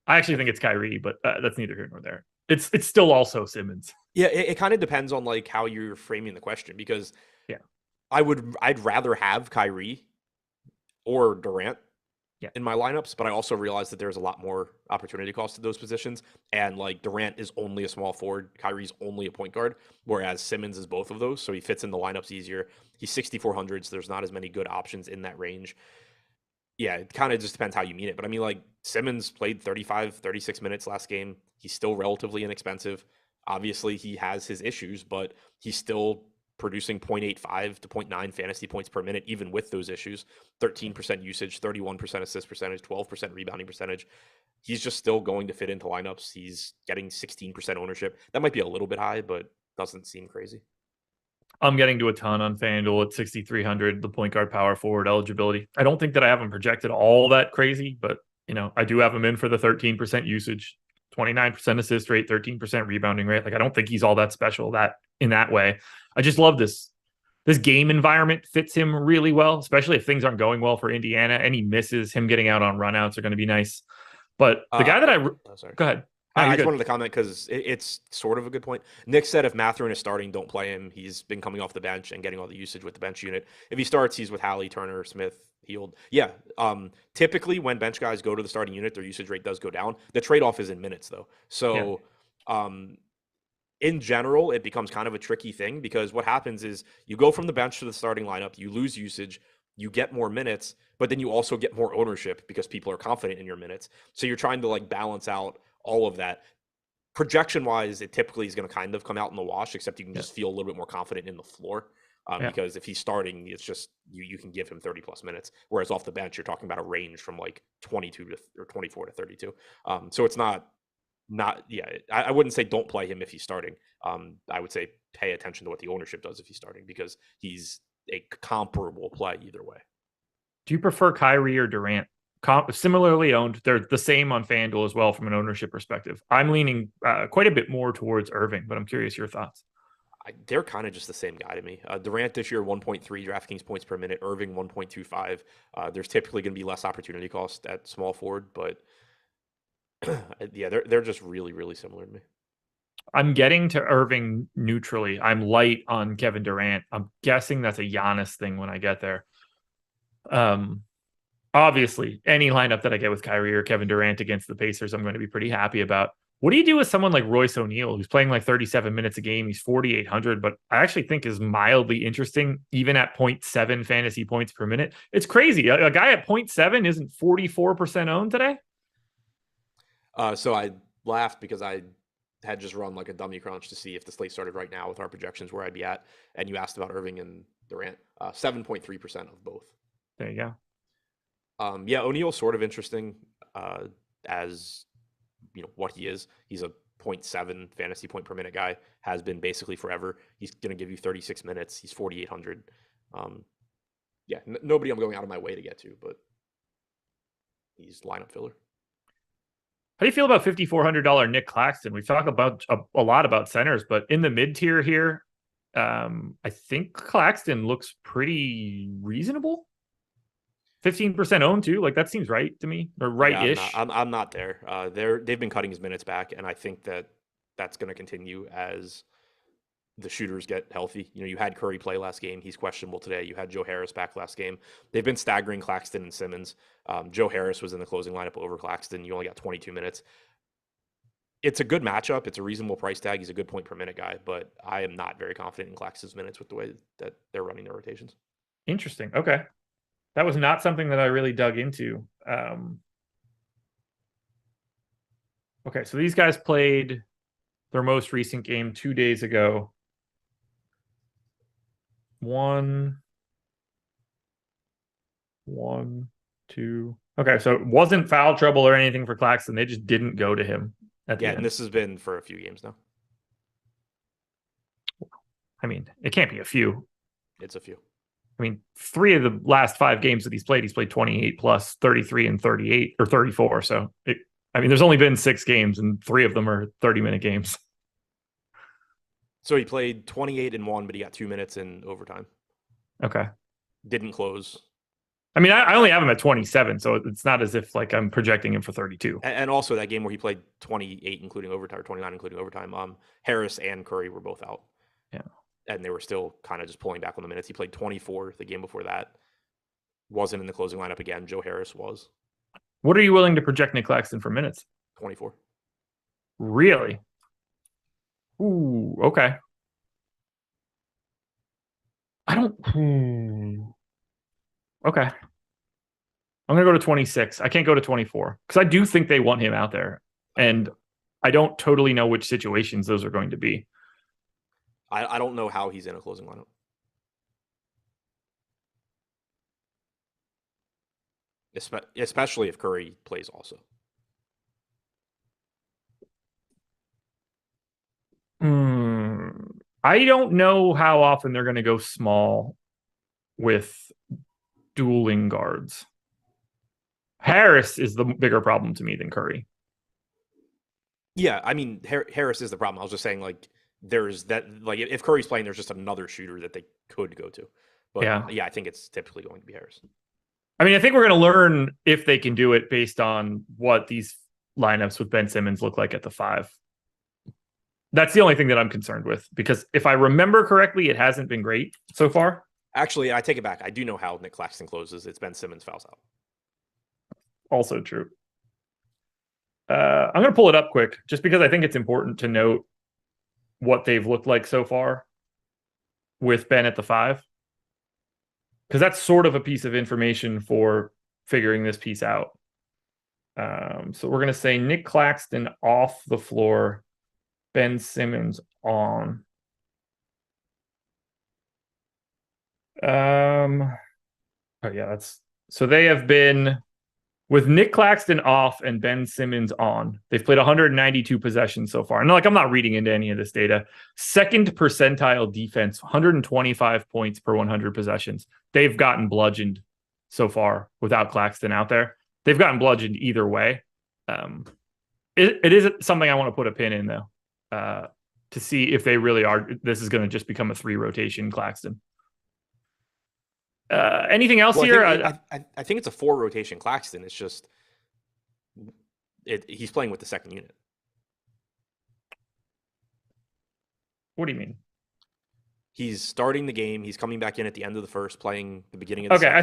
I actually think it's Kyrie, but that's neither here nor there. It's still also Simmons. Yeah, it kind of depends on how you're framing the question, because yeah, I'd rather have Kyrie or Durant in my lineups, but I also realized that there's a lot more opportunity cost to those positions. And like Durant is only a small forward, Kyrie's only a point guard, whereas Simmons is both of those. So he fits in the lineups easier. He's 6,400, so there's not as many good options in that range. Yeah, it kind of just depends how you mean it. But I mean, like Simmons played 35, 36 minutes last game. He's still relatively inexpensive. Obviously, he has his issues, but he's still producing 0.85 to 0.9 fantasy points per minute, even with those issues. 13% usage, 31% assist percentage, 12% rebounding percentage. He's just still going to fit into lineups. He's getting 16% ownership. That might be a little bit high, but doesn't seem crazy. I'm getting to a ton on FanDuel at 6,300, the point guard power forward eligibility. I don't think that I have him projected all that crazy, but I do have him in for the 13% usage, 29% assist rate, 13% rebounding rate. Like I don't think he's all that special that in that way. I just love this. This game environment fits him really well, especially if things aren't going well for Indiana. Any misses, him getting out on runouts are going to be nice. But the guy that sorry. Go ahead. No, I you're just good. wanted to comment because it's sort of a good point. Nick said if Mathurin is starting, don't play him. He's been coming off the bench and getting all the usage with the bench unit. If he starts, he's with Hallie, Turner, Smith, Heald. Yeah. Typically, when bench guys go to the starting unit, their usage rate does go down. The trade-off is in minutes, though. So, in general, it becomes kind of a tricky thing because what happens is you go from the bench to the starting lineup, you lose usage, you get more minutes, but then you also get more ownership because people are confident in your minutes. So you're trying to like balance out all of that. Projection wise, it typically is going to kind of come out in the wash, except you can just feel a little bit more confident in the floor. Because if he's starting, it's just you can give him 30 plus minutes. Whereas off the bench, you're talking about a range from like 22 to or 24 to 32. So it's not I wouldn't say don't play him if he's starting. I would say pay attention to what the ownership does if he's starting because he's a comparable play either way. Do you prefer Kyrie or Durant? Similarly owned. They're the same on FanDuel as well from an ownership perspective. I'm leaning quite a bit more towards Irving, but I'm curious your thoughts. They're kind of just the same guy to me. Durant this year, 1.3 DraftKings points per minute. Irving, 1.25. There's typically going to be less opportunity cost at small forward, but yeah, they're just really, really similar to me. I'm getting to Irving neutrally. I'm light on Kevin Durant. I'm guessing that's a Giannis thing when I get there. Obviously, any lineup that I get with Kyrie or Kevin Durant against the Pacers, I'm going to be pretty happy about. What do you do with someone like Royce O'Neal, who's playing like 37 minutes a game? He's 4,800, but I actually think is mildly interesting, even at 0.7 fantasy points per minute. It's crazy. A guy at 0.7 isn't 44% owned today. So I laughed because I had just run like a dummy crunch to see if the slate started right now with our projections where I'd be at. And you asked about Irving and Durant, 7.3% of both. There you go. Yeah, O'Neal's sort of interesting as what he is. He's a 0.7 fantasy point per minute guy, has been basically forever. He's going to give you 36 minutes. He's 4,800. Yeah, nobody I'm going out of my way to get to, but he's lineup filler. How do you feel about $5,400 Nick Claxton? We've talked about a lot about centers, but in the mid tier here, I think Claxton looks pretty reasonable. 15% owned too. Like that seems right to me, or right-ish. Yeah, I'm not there. They've been cutting his minutes back, and I think that's going to continue as the shooters get healthy. You had Curry play last game. He's questionable today. You had Joe Harris back last game. They've been staggering Claxton and Simmons. Joe Harris was in the closing lineup over Claxton. You only got 22 minutes. It's a good matchup. It's a reasonable price tag. He's a good point per minute guy, but I am not very confident in Claxton's minutes with the way that they're running their rotations. Interesting. Okay. That was not something that I really dug into. Okay, so these guys played their most recent game 2 days ago. 1, 2. Okay, so it wasn't foul trouble or anything for Claxton. They just didn't go to him at the end. And this has been for a few games now. I mean, it can't be a few. It's a few. I mean, 3 of the last 5 games that he's played 28 plus, 33 and 38 or 34. So, there's only been 6 games and 3 of them are 30-minute games. So he played 28 in 1, but he got 2 minutes in overtime. Okay. Didn't close. I only have him at 27, so it's not as if like I'm projecting him for 32. And also that game where he played 28 including overtime, or 29 including overtime, Harris and Curry were both out. Yeah. And they were still kind of just pulling back on the minutes. He played 24 the game before that. Wasn't in the closing lineup again. Joe Harris was. What are you willing to project Nick Claxton for minutes? 24. Really? Ooh, okay. I don't. Okay. I'm going to go to 26. I can't go to 24 because I do think they want him out there. And I don't totally know which situations those are going to be. I don't know how he's in a closing lineup. Especially if Curry plays also. I don't know how often they're going to go small with dueling guards. Harris is the bigger problem to me than Curry. Yeah, I mean, Harris is the problem. I was just saying, like, there's that, like, if Curry's playing, there's just another shooter that they could go to. But yeah, I think it's typically going to be Harris. I mean, I think we're going to learn if they can do it based on what these lineups with Ben Simmons look like at the 5. That's the only thing that I'm concerned with, because if I remember correctly, it hasn't been great so far. Actually, I take it back. I do know how Nick Claxton closes. It's Ben Simmons fouls out. Also true. I'm going to pull it up quick just because I think it's important to note what they've looked like so far with Ben at the 5. Because that's sort of a piece of information for figuring this piece out. So we're going to say Nick Claxton off the floor, Ben Simmons on. Oh yeah, that's so they have been with Nick Claxton off and Ben Simmons on. They've played 192 possessions so far. And like, I'm not reading into any of this data. Second percentile defense, 125 points per 100 possessions. They've gotten bludgeoned so far without Claxton out there. They've gotten bludgeoned either way. It is something I want to put a pin in though, to see if they really are. This is going to just become a 3 rotation Claxton. Anything else here? I think it's a 4 rotation Claxton. It's just he's playing with the second unit. What do you mean? He's starting the game. He's coming back in at the end of the first, playing the beginning of the second.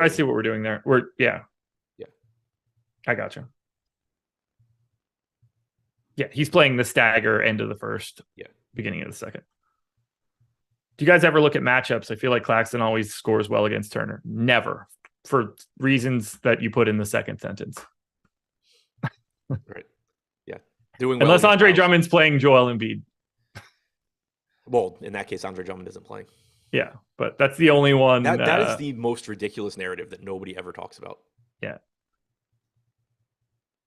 I see what we're doing there. Yeah. I gotcha. Yeah, he's playing the stagger end of the first, beginning of the second. Do you guys ever look at matchups? I feel like Claxton always scores well against Turner. Never, for reasons that you put in the second sentence. Right. Yeah. Doing well unless Andre Drummond's playing Joel Embiid. Well, in that case, Andre Drummond isn't playing. Yeah, but that's the only one. That is the most ridiculous narrative that nobody ever talks about. Yeah.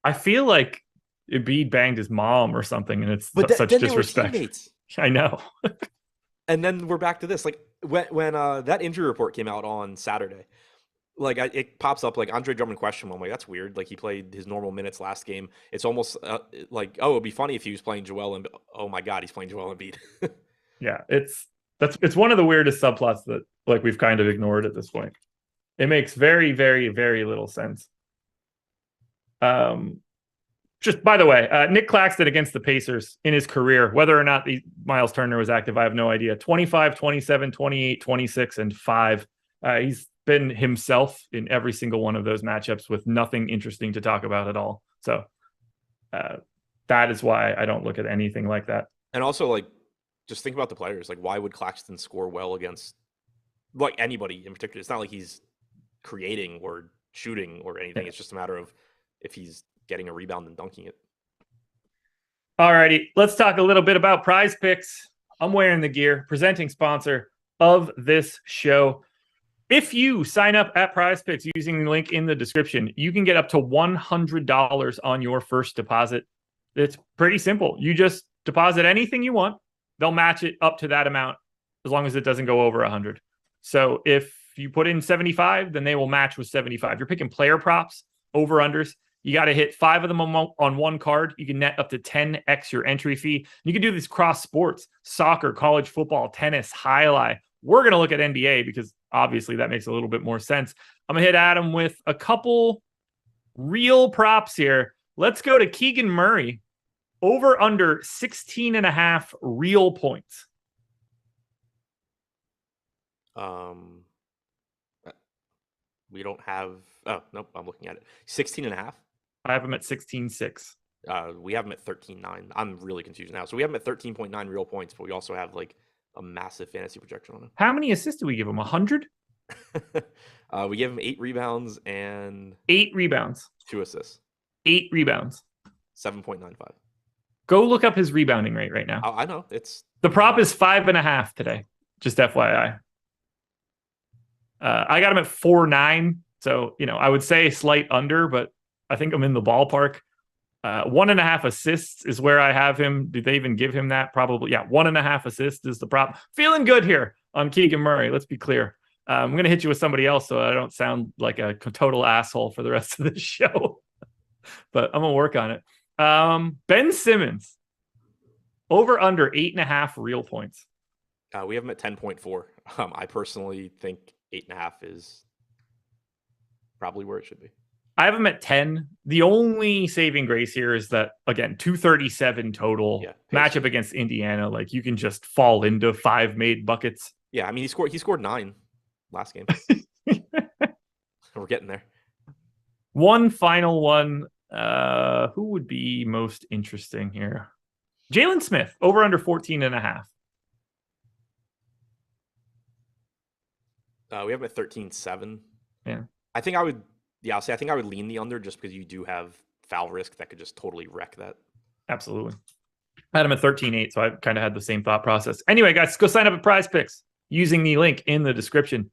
I feel like Embiid banged his mom or something, and it's such disrespect. I know. And then we're back to this. Like when that injury report came out on Saturday, like it pops up like Andre Drummond question. I'm like, that's weird. Like he played his normal minutes last game. It's almost like, oh, it'd be funny if he was playing Joel Embiid. Oh my God, he's playing Joel Embiid. Yeah, it's one of the weirdest subplots that like we've kind of ignored at this point. It makes very, very, very little sense. Just by the way, Nick Claxton against the Pacers in his career, whether or not Miles Turner was active, I have no idea. 25, 27, 28, 26, and 5. He's been himself in every single one of those matchups with nothing interesting to talk about at all. So that is why I don't look at anything like that. And also, like, just think about the players. Like, why would Claxton score well against like anybody in particular? It's not like he's creating or shooting or anything. It's just a matter of if he's getting a rebound and dunking it. All righty, let's talk a little bit about Prize Picks. I'm wearing the gear, presenting sponsor of this show. If you sign up at Prize Picks using the link in the description, you can get up to $100 on your first deposit. It's pretty simple. You just deposit anything you want. They'll match it up to that amount as long as it doesn't go over 100. So if you put in 75, then they will match with 75. You're picking player props, over-unders. You got to hit 5 of them on one card. You can net up to 10x your entry fee. You can do this cross sports, soccer, college football, tennis, highlight. We're going to look at NBA because obviously that makes a little bit more sense. I'm going to hit Adam with a couple real props here. Let's go to Keegan Murray. Over under 16.5 real points. We don't have Oh, nope, I'm looking at it. 16.5. I have him at 16.6. We have him at 13.9. I'm really confused now. So we have him at 13.9 real points, but we also have like a massive fantasy projection on him. How many assists do we give him? 100? We give him 8 rebounds and 8 rebounds. 2 assists. 8 rebounds. 7.95. Go look up his rebounding rate right now. I know. The prop is 5.5 today. Just FYI. I got him at 4.9. So, I would say slight under, but I think I'm in the ballpark. 1.5 assists is where I have him. Did they even give him that? Probably. Yeah. 1.5 assists is the prop. Feeling good here on Keegan Murray. Let's be clear. I'm going to hit you with somebody else so I don't sound like a total asshole for the rest of the show. But I'm going to work on it. Ben Simmons. Over under 8.5 real points. We have him at 10.4. I personally think 8.5 is probably where it should be. I have him at 10. The only saving grace here is that, again, 237 total matchup against Indiana. Like, you can just fall into 5 made buckets. Yeah, I mean, he scored 9 last game. We're getting there. One final one. Who would be most interesting here? Jalen Smith, over under 14.5. We have him at 13.7. Yeah. I think I would lean the under just because you do have foul risk that could just totally wreck that. Absolutely. I had him at 13.8, so I kind of had the same thought process. Anyway, guys, go sign up at Prize Picks using the link in the description.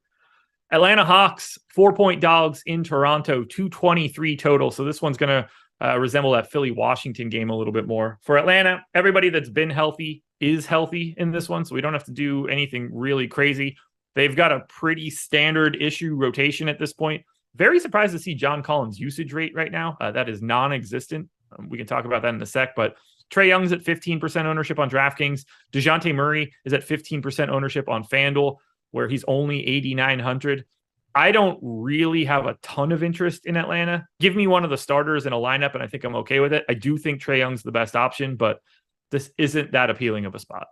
Atlanta Hawks, 4-point dogs in Toronto, 223 total. So this one's going to resemble that Philly-Washington game a little bit more. For Atlanta, everybody that's been healthy is healthy in this one, so we don't have to do anything really crazy. They've got a pretty standard issue rotation at this point. Very surprised to see John Collins' usage rate right now. That is non-existent. We can talk about that in a sec, but Trae Young's at 15% ownership on DraftKings. DeJounte Murray is at 15% ownership on FanDuel, where he's only 8,900. I don't really have a ton of interest in Atlanta. Give me one of the starters in a lineup, and I think I'm okay with it. I do think Trae Young's the best option, but this isn't that appealing of a spot.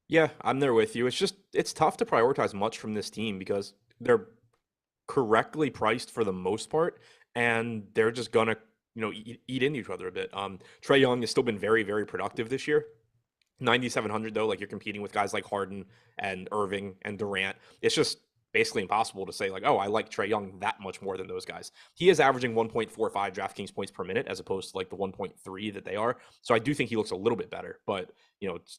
Yeah, I'm there with you. It's tough to prioritize much from this team because they're correctly priced for the most part, and they're just gonna, eat into each other a bit. Trae Young has still been very, very productive this year. 9,700 though, like you're competing with guys like Harden and Irving and Durant. It's just basically impossible to say like, oh, I like Trae Young that much more than those guys. He is averaging 1.45 DraftKings points per minute as opposed to like the 1.3 that they are. So I do think he looks a little bit better, but it's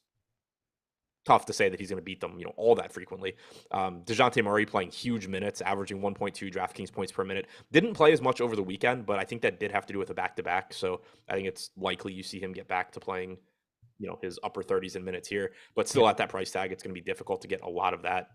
tough to say that he's going to beat them, all that frequently. DeJounte Murray playing huge minutes, averaging 1.2 DraftKings points per minute. Didn't play as much over the weekend, but I think that did have to do with a back-to-back. So I think it's likely you see him get back to playing, his upper 30s in minutes here. But still at that price tag, it's going to be difficult to get a lot of that.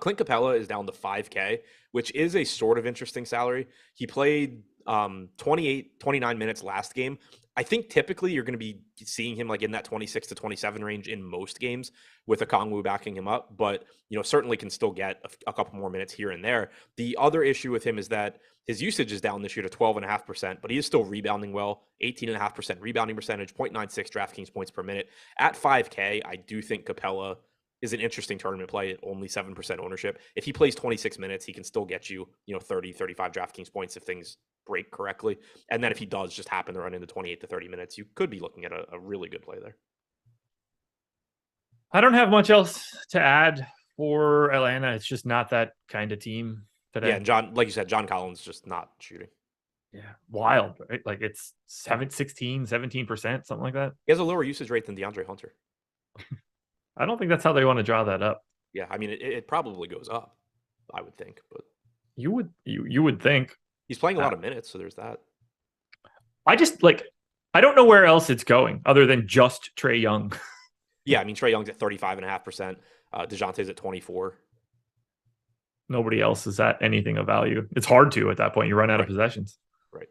Clint Capella is down to 5K, which is a sort of interesting salary. He played 29 minutes last game. I think typically you're going to be seeing him like in that 26 to 27 range in most games with Okongwu backing him up, but certainly can still get a couple more minutes here and there. The other issue with him is that his usage is down this year to 12.5%, but he is still rebounding well, 18.5% rebounding percentage, 0.96 DraftKings points per minute. At 5K, I do think Capella is an interesting tournament play at only 7% ownership. If he plays 26 minutes, he can still get you, 30, 35 DraftKings points if things break correctly. And then if he does just happen to run into 28 to 30 minutes, you could be looking at a really good play there. I don't have much else to add for Atlanta. It's just not that kind of team today. Yeah, and John, like you said, John Collins just not shooting. Yeah, wild, right? Like it's 16, 17%, something like that. He has a lower usage rate than DeAndre Hunter. I don't think that's how they want to draw that up. Yeah, I mean, it probably goes up, I would think, but you would think he's playing a lot of minutes, so there's that. I don't know where else it's going other than just Trae Young. Yeah, I mean, Trae Young's at 35.5%. DeJounte's at 24. Nobody else is at anything of value. It's hard to at that point. You run out of possessions. Right.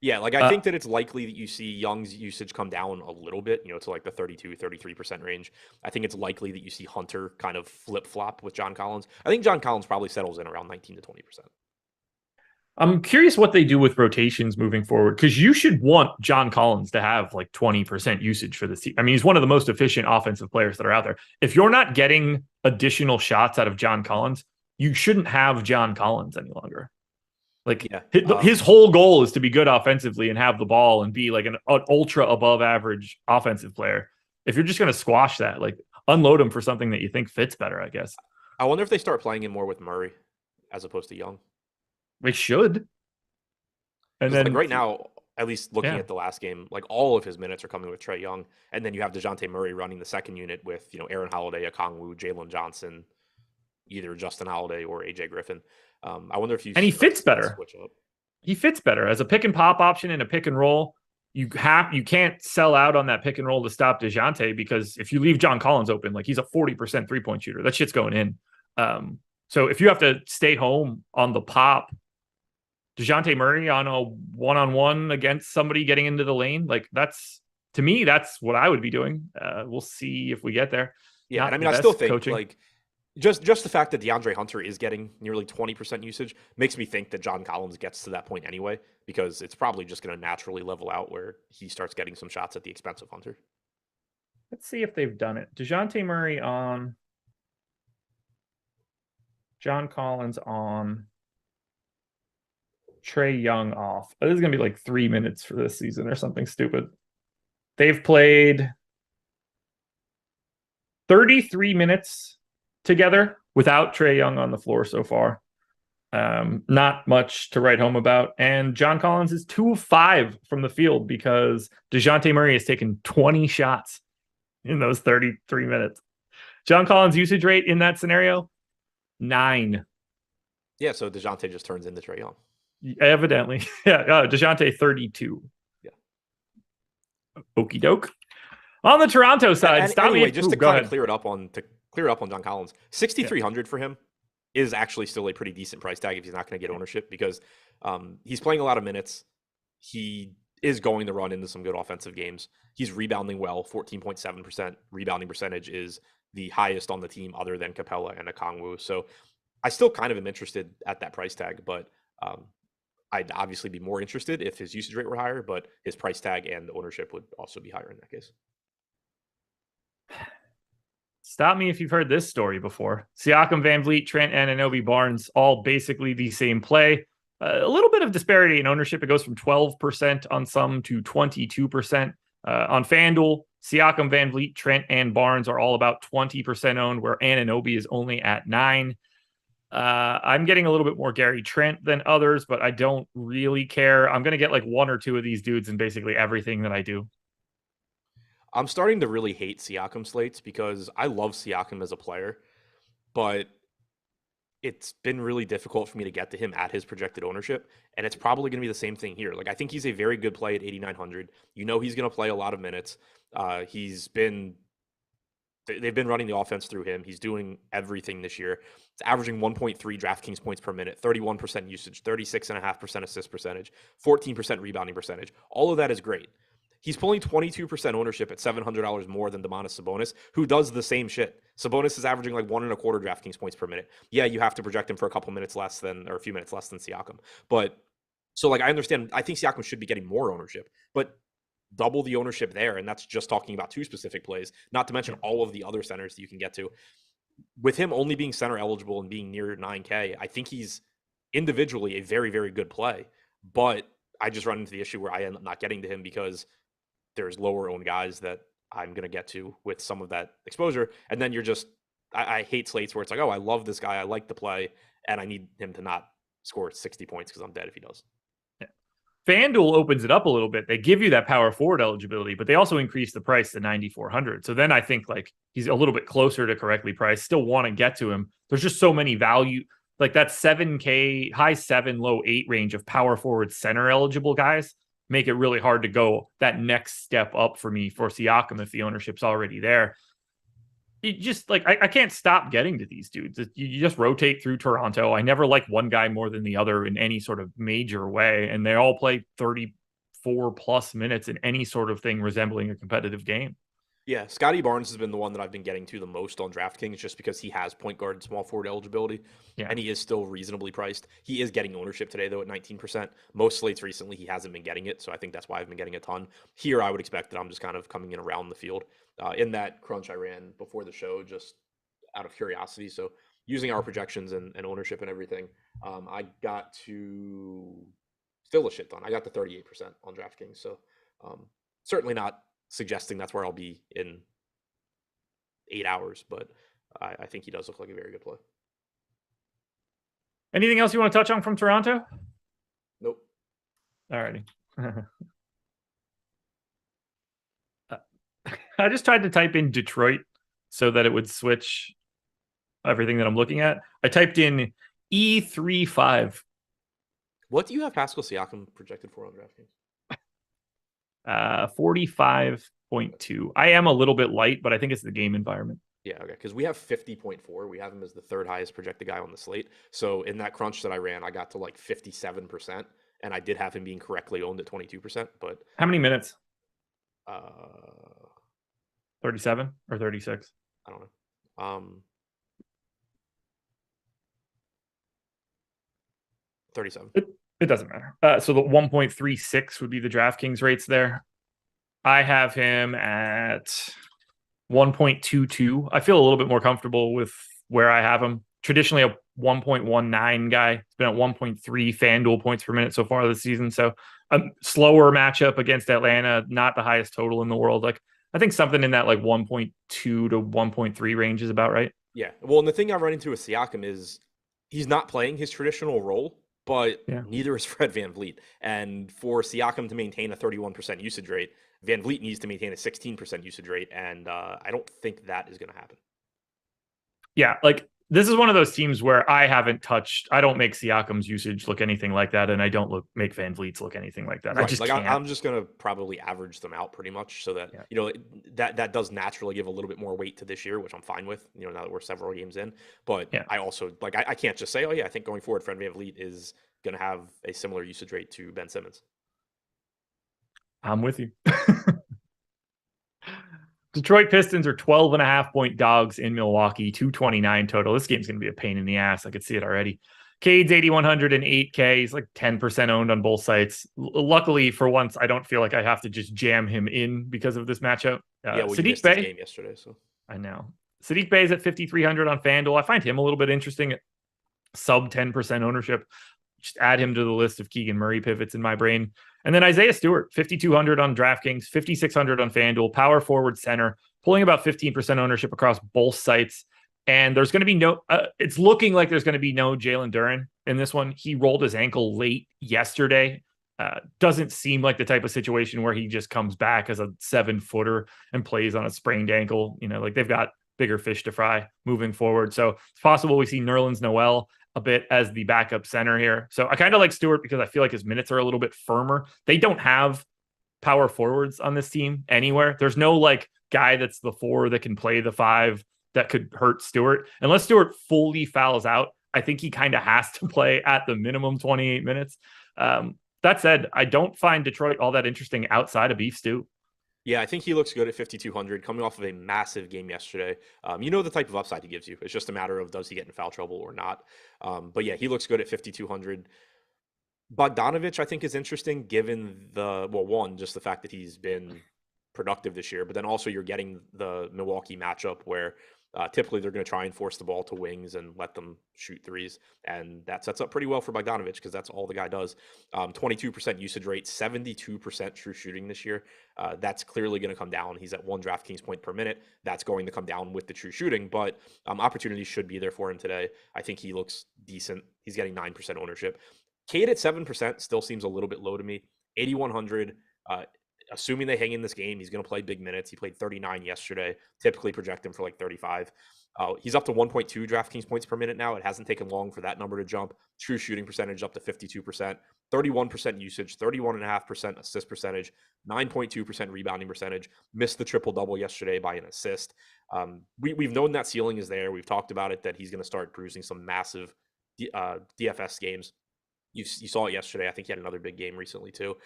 Yeah, like I think that it's likely that you see Young's usage come down a little bit, to like the 32, 33% range. I think it's likely that you see Hunter kind of flip-flop with John Collins. I think John Collins probably settles in around 19 to 20%. I'm curious what they do with rotations moving forward, because you should want John Collins to have like 20% usage for this team. I mean, he's one of the most efficient offensive players that are out there. If you're not getting additional shots out of John Collins, you shouldn't have John Collins any longer. Like Yeah. his whole goal is to be good offensively and have the ball and be like an ultra above average offensive player. If you're just going to squash that, like unload him for something that you think fits better, I guess. I wonder if they start playing him more with Murray as opposed to Young. They should. And Because like then, right now, at least looking yeah, at the last game, like all of his minutes are coming with Trae Young, and then you have DeJounte Murray running the second unit with Aaron Holiday, Okongwu, Jalen Johnson, either Justin Holiday or AJ Griffin. I wonder if you and he start fits to see that better. switch up. He fits better as a pick and pop option in a pick and roll. You can't sell out on that pick and roll to stop DeJounte, because if you leave John Collins open, like he's a 40% 3-point shooter, that shit's going in. So if you have to stay home on the pop, DeJounte Murray on a one-on-one against somebody getting into the lane, like to me, that's what I would be doing. We'll see if we get there. Yeah, and Not I the mean, I still best think coaching. like just the fact that DeAndre Hunter is getting nearly 20% usage makes me think that John Collins gets to that point anyway, because it's probably just going to naturally level out where he starts getting some shots at the expense of Hunter. Let's see if they've done it. DeJounte Murray on, John Collins on, Trae Young off. This is going to be like 3 minutes for this season or something stupid. They've played 33 minutes together without Trae Young on the floor so far. Not much to write home about. And John Collins is 2 of 5 from the field because DeJounte Murray has taken 20 shots in those 33 minutes. John Collins' usage rate in that scenario, 9. Yeah, so DeJounte just turns into Trae Young. Evidently. Yeah, DeJounte 32. Yeah. Okie doke. On the Toronto side, and stop anyway, me. just to kind of clear it up on John Collins, 6,300 for him is actually still a pretty decent price tag if he's not going to get ownership, because he's playing a lot of minutes. He is going to run into some good offensive games. He's rebounding well, 14.7% rebounding percentage is the highest on the team other than Capella and Okongwu. So I still kind of am interested at that price tag, but I'd obviously be more interested if his usage rate were higher, but his price tag and ownership would also be higher in that case. Stop me if you've heard this story before. Siakam, Van Vliet, Trent, Anunoby, Barnes, all basically the same play. A little bit of disparity in ownership. It goes from 12% on some to 22%. On FanDuel, Siakam, Van Vliet, Trent, and Barnes are all about 20% owned, where Anunoby is only at 9%. I'm getting a little bit more Gary Trent than others, but I don't really care. I'm going to get like 1 or 2 of these dudes in basically everything that I do. I'm starting to really hate Siakam slates because I love Siakam as a player, but it's been really difficult for me to get to him at his projected ownership. And it's probably going to be the same thing here. Like, I think he's a very good play at 8,900. He's going to play a lot of minutes. They've been running the offense through him. He's doing everything this year. It's averaging 1.3 DraftKings points per minute, 31% usage, 36.5% assist percentage, 14% rebounding percentage. All of that is great. He's pulling 22% ownership at $700 more than Domantas Sabonis, who does the same shit. Sabonis is averaging like 1.25 DraftKings points per minute. Yeah, you have to project him for a few minutes less than Siakam. But so like I understand, I think Siakam should be getting more ownership, but double the ownership there, and that's just talking about 2 specific plays, not to mention all of the other centers that you can get to. With him only being center eligible and being near 9K, I think he's individually a very, very good play. But I just run into the issue where I end up not getting to him because there's lower owned guys that I'm going to get to with some of that exposure. And then you're just, I hate slates where it's like, oh, I love this guy. I like the play. And I need him to not score 60 points because I'm dead if he does. Yeah. FanDuel opens it up a little bit. They give you that power forward eligibility, but they also increase the price to 9,400. So then I think like he's a little bit closer to correctly priced. Still want to get to him. There's just so many value, like that 7K, high 7, low 8 range of power forward center eligible guys make it really hard to go that next step up for me for Siakam if the ownership's already there. It just like I can't stop getting to these dudes. You just rotate through Toronto. I never like one guy more than the other in any sort of major way, and they all play 34 plus minutes in any sort of thing resembling a competitive game. Yeah, Scotty Barnes has been the one that I've been getting to the most on DraftKings just because he has point guard and small forward eligibility, and he is still reasonably priced. He is getting ownership today, though, at 19%. Most slates recently, he hasn't been getting it, so I think that's why I've been getting a ton. Here, I would expect that I'm just kind of coming in around the field. In that crunch I ran before the show, just out of curiosity. So using our projections and ownership and everything, I got to still a shit ton. I got to 38% on DraftKings. So certainly not suggesting that's where I'll be in 8 hours, but I think he does look like a very good play. Anything else you want to touch on from Toronto? Nope. Alrighty. I just tried to type in Detroit so that it would switch everything that I'm looking at. I typed in E35. What do you have Pascal Siakam projected for on DraftKings? 45.2. I am a little bit light, but I think it's the game environment. Yeah, okay. Because we have 50.4. We have him as the third highest projected guy on the slate. So in that crunch that I ran, I got to like 57%, and I did have him being correctly owned at 22%. But how many minutes? 37 or 36? I don't know. 37. It doesn't matter. So the 1.36 would be the DraftKings rates there. I have him at 1.22. I feel a little bit more comfortable with where I have him. Traditionally a 1.19 guy. It's been at 1.3 FanDuel points per minute so far this season. So a slower matchup against Atlanta, not the highest total in the world. Like I think something in that like 1.2 to 1.3 range is about right. Yeah. Well, and the thing I run into with Siakam is he's not playing his traditional role, but neither is Fred VanVleet. And for Siakam to maintain a 31% usage rate, VanVleet needs to maintain a 16% usage rate. And I don't think that is going to happen. Yeah. Like this is one of those teams where I don't make Siakam's usage look anything like that. And I don't make VanVleet's look anything like that. Right. I just can't. I'm just going to probably average them out pretty much so that, that does naturally give a little bit more weight to this year, which I'm fine with, now that we're several games in. But I also I can't just say, I think going forward, Fred VanVleet is going to have a similar usage rate to Ben Simmons. I'm with you. Detroit Pistons are 12.5-point dogs in Milwaukee, 229 total. This game's going to be a pain in the ass. I could see it already. Cade's 8,100 and 8K. He's like 10% owned on both sites. Luckily, for once, I don't feel like I have to just jam him in because of this matchup. You missed his game yesterday, so I know. Sadiq Bey is at 5,300 on FanDuel. I find him a little bit interesting at sub 10% ownership. Just add him to the list of Keegan Murray pivots in my brain. And then Isaiah Stewart, 5,200 on DraftKings, 5,600 on FanDuel, power forward center, pulling about 15% ownership across both sites. And there's going to be it's looking like there's going to be no Jalen Duren in this one. He rolled his ankle late yesterday. Doesn't seem like the type of situation where he just comes back as a 7-footer and plays on a sprained ankle. Like they've got bigger fish to fry moving forward. So it's possible we see Nerlens Noel a bit as the backup center here. So I kind of like Stewart because I feel like his minutes are a little bit firmer. They don't have power forwards on this team anywhere. There's no like guy that's the 4 that can play the 5 that could hurt Stewart. Unless Stewart fully fouls out, I think he kind of has to play at the minimum 28 minutes. That said, I don't find Detroit all that interesting outside of Beef Stew. Yeah, I think he looks good at 5,200, coming off of a massive game yesterday. The type of upside he gives you. It's just a matter of does he get in foul trouble or not. But yeah, he looks good at 5,200. Bogdanovich, I think, is interesting given just the fact that he's been productive this year, but then also you're getting the Milwaukee matchup where typically they're going to try and force the ball to wings and let them shoot threes. And that sets up pretty well for Bogdanovich because that's all the guy does. 22% usage rate, 72% true shooting this year. That's clearly going to come down. He's at 1 DraftKings point per minute. That's going to come down with the true shooting, but opportunities should be there for him today. I think he looks decent. He's getting 9% ownership. Cade at 7% still seems a little bit low to me. 8,100. Assuming they hang in this game, he's going to play big minutes. He played 39 yesterday. Typically project him for like 35. He's up to 1.2 DraftKings points per minute now. It hasn't taken long for that number to jump. True shooting percentage up to 52%, 31% usage, 31.5% assist percentage, 9.2% rebounding percentage. Missed the triple-double yesterday by an assist. We've known that ceiling is there. We've talked about it, that he's going to start cruising some massive DFS games. You saw it yesterday. I think he had another big game recently too.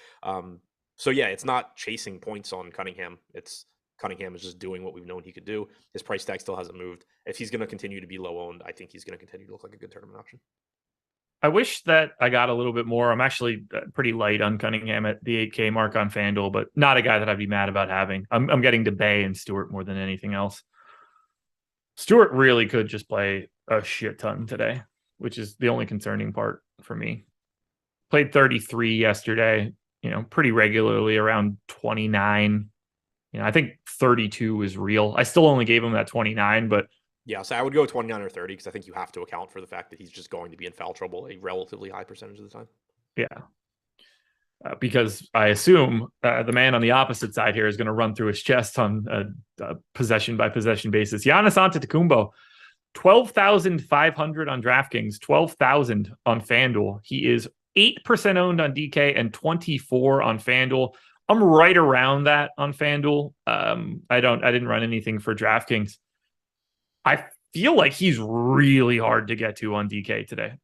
So yeah, it's not chasing points on Cunningham. Cunningham is just doing what we've known he could do. His price tag still hasn't moved. If he's going to continue to be low owned, I think he's going to continue to look like a good tournament option. I wish that I got a little bit more. I'm actually pretty light on Cunningham at the 8K mark on FanDuel, but not a guy that I'd be mad about having. I'm getting to Bay and Stewart more than anything else. Stewart really could just play a shit ton today, which is the only concerning part for me. Played 33 yesterday, pretty regularly around 29. I think 32 is real. I still only gave him that 29, but yeah, so I would go 29 or 30 because I think you have to account for the fact that he's just going to be in foul trouble a relatively high percentage of the time. yeah, because I assume the man on the opposite side here is going to run through his chest on a possession by possession basis. Giannis Antetokounmpo, 12,500 on DraftKings, 12,000 on FanDuel. He is 8% owned on DK and 24 on FanDuel. I'm right around that on FanDuel. I didn't run anything for DraftKings. I feel like he's really hard to get to on DK today,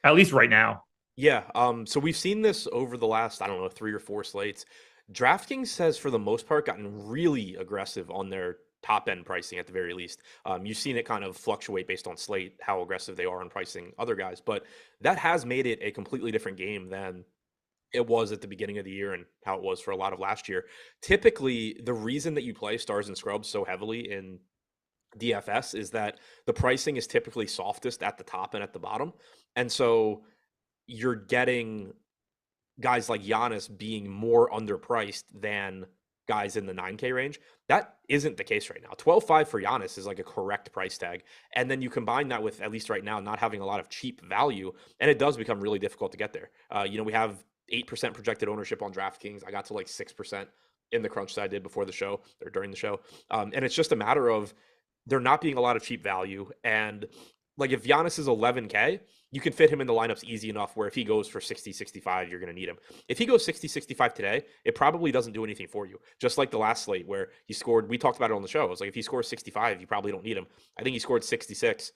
at least right now. Yeah. So we've seen this over the last, I don't know, 3 or 4 slates. DraftKings has, for the most part, gotten really aggressive on their top end pricing at the very least. You've seen it kind of fluctuate based on slate, how aggressive they are on pricing other guys, but that has made it a completely different game than it was at the beginning of the year and how it was for a lot of last year. Typically, the reason that you play stars and scrubs so heavily in DFS is that the pricing is typically softest at the top and at the bottom. And so you're getting guys like Giannis being more underpriced than guys in the 9K range. That isn't the case right now. 12.5 for Giannis is like a correct price tag. And then you combine that with, at least right now, not having a lot of cheap value, and it does become really difficult to get there. We have 8% projected ownership on DraftKings. I got to like 6% in the crunch that I did before the show or during the show. And it's just a matter of there not being a lot of cheap value. And like if Giannis is 11K, you can fit him in the lineups easy enough where if he goes for 60, 65, you're going to need him. If he goes 60, 65 today, it probably doesn't do anything for you. Just like the last slate where he scored, we talked about it on the show. It was like if he scores 65, you probably don't need him. I think he scored 66.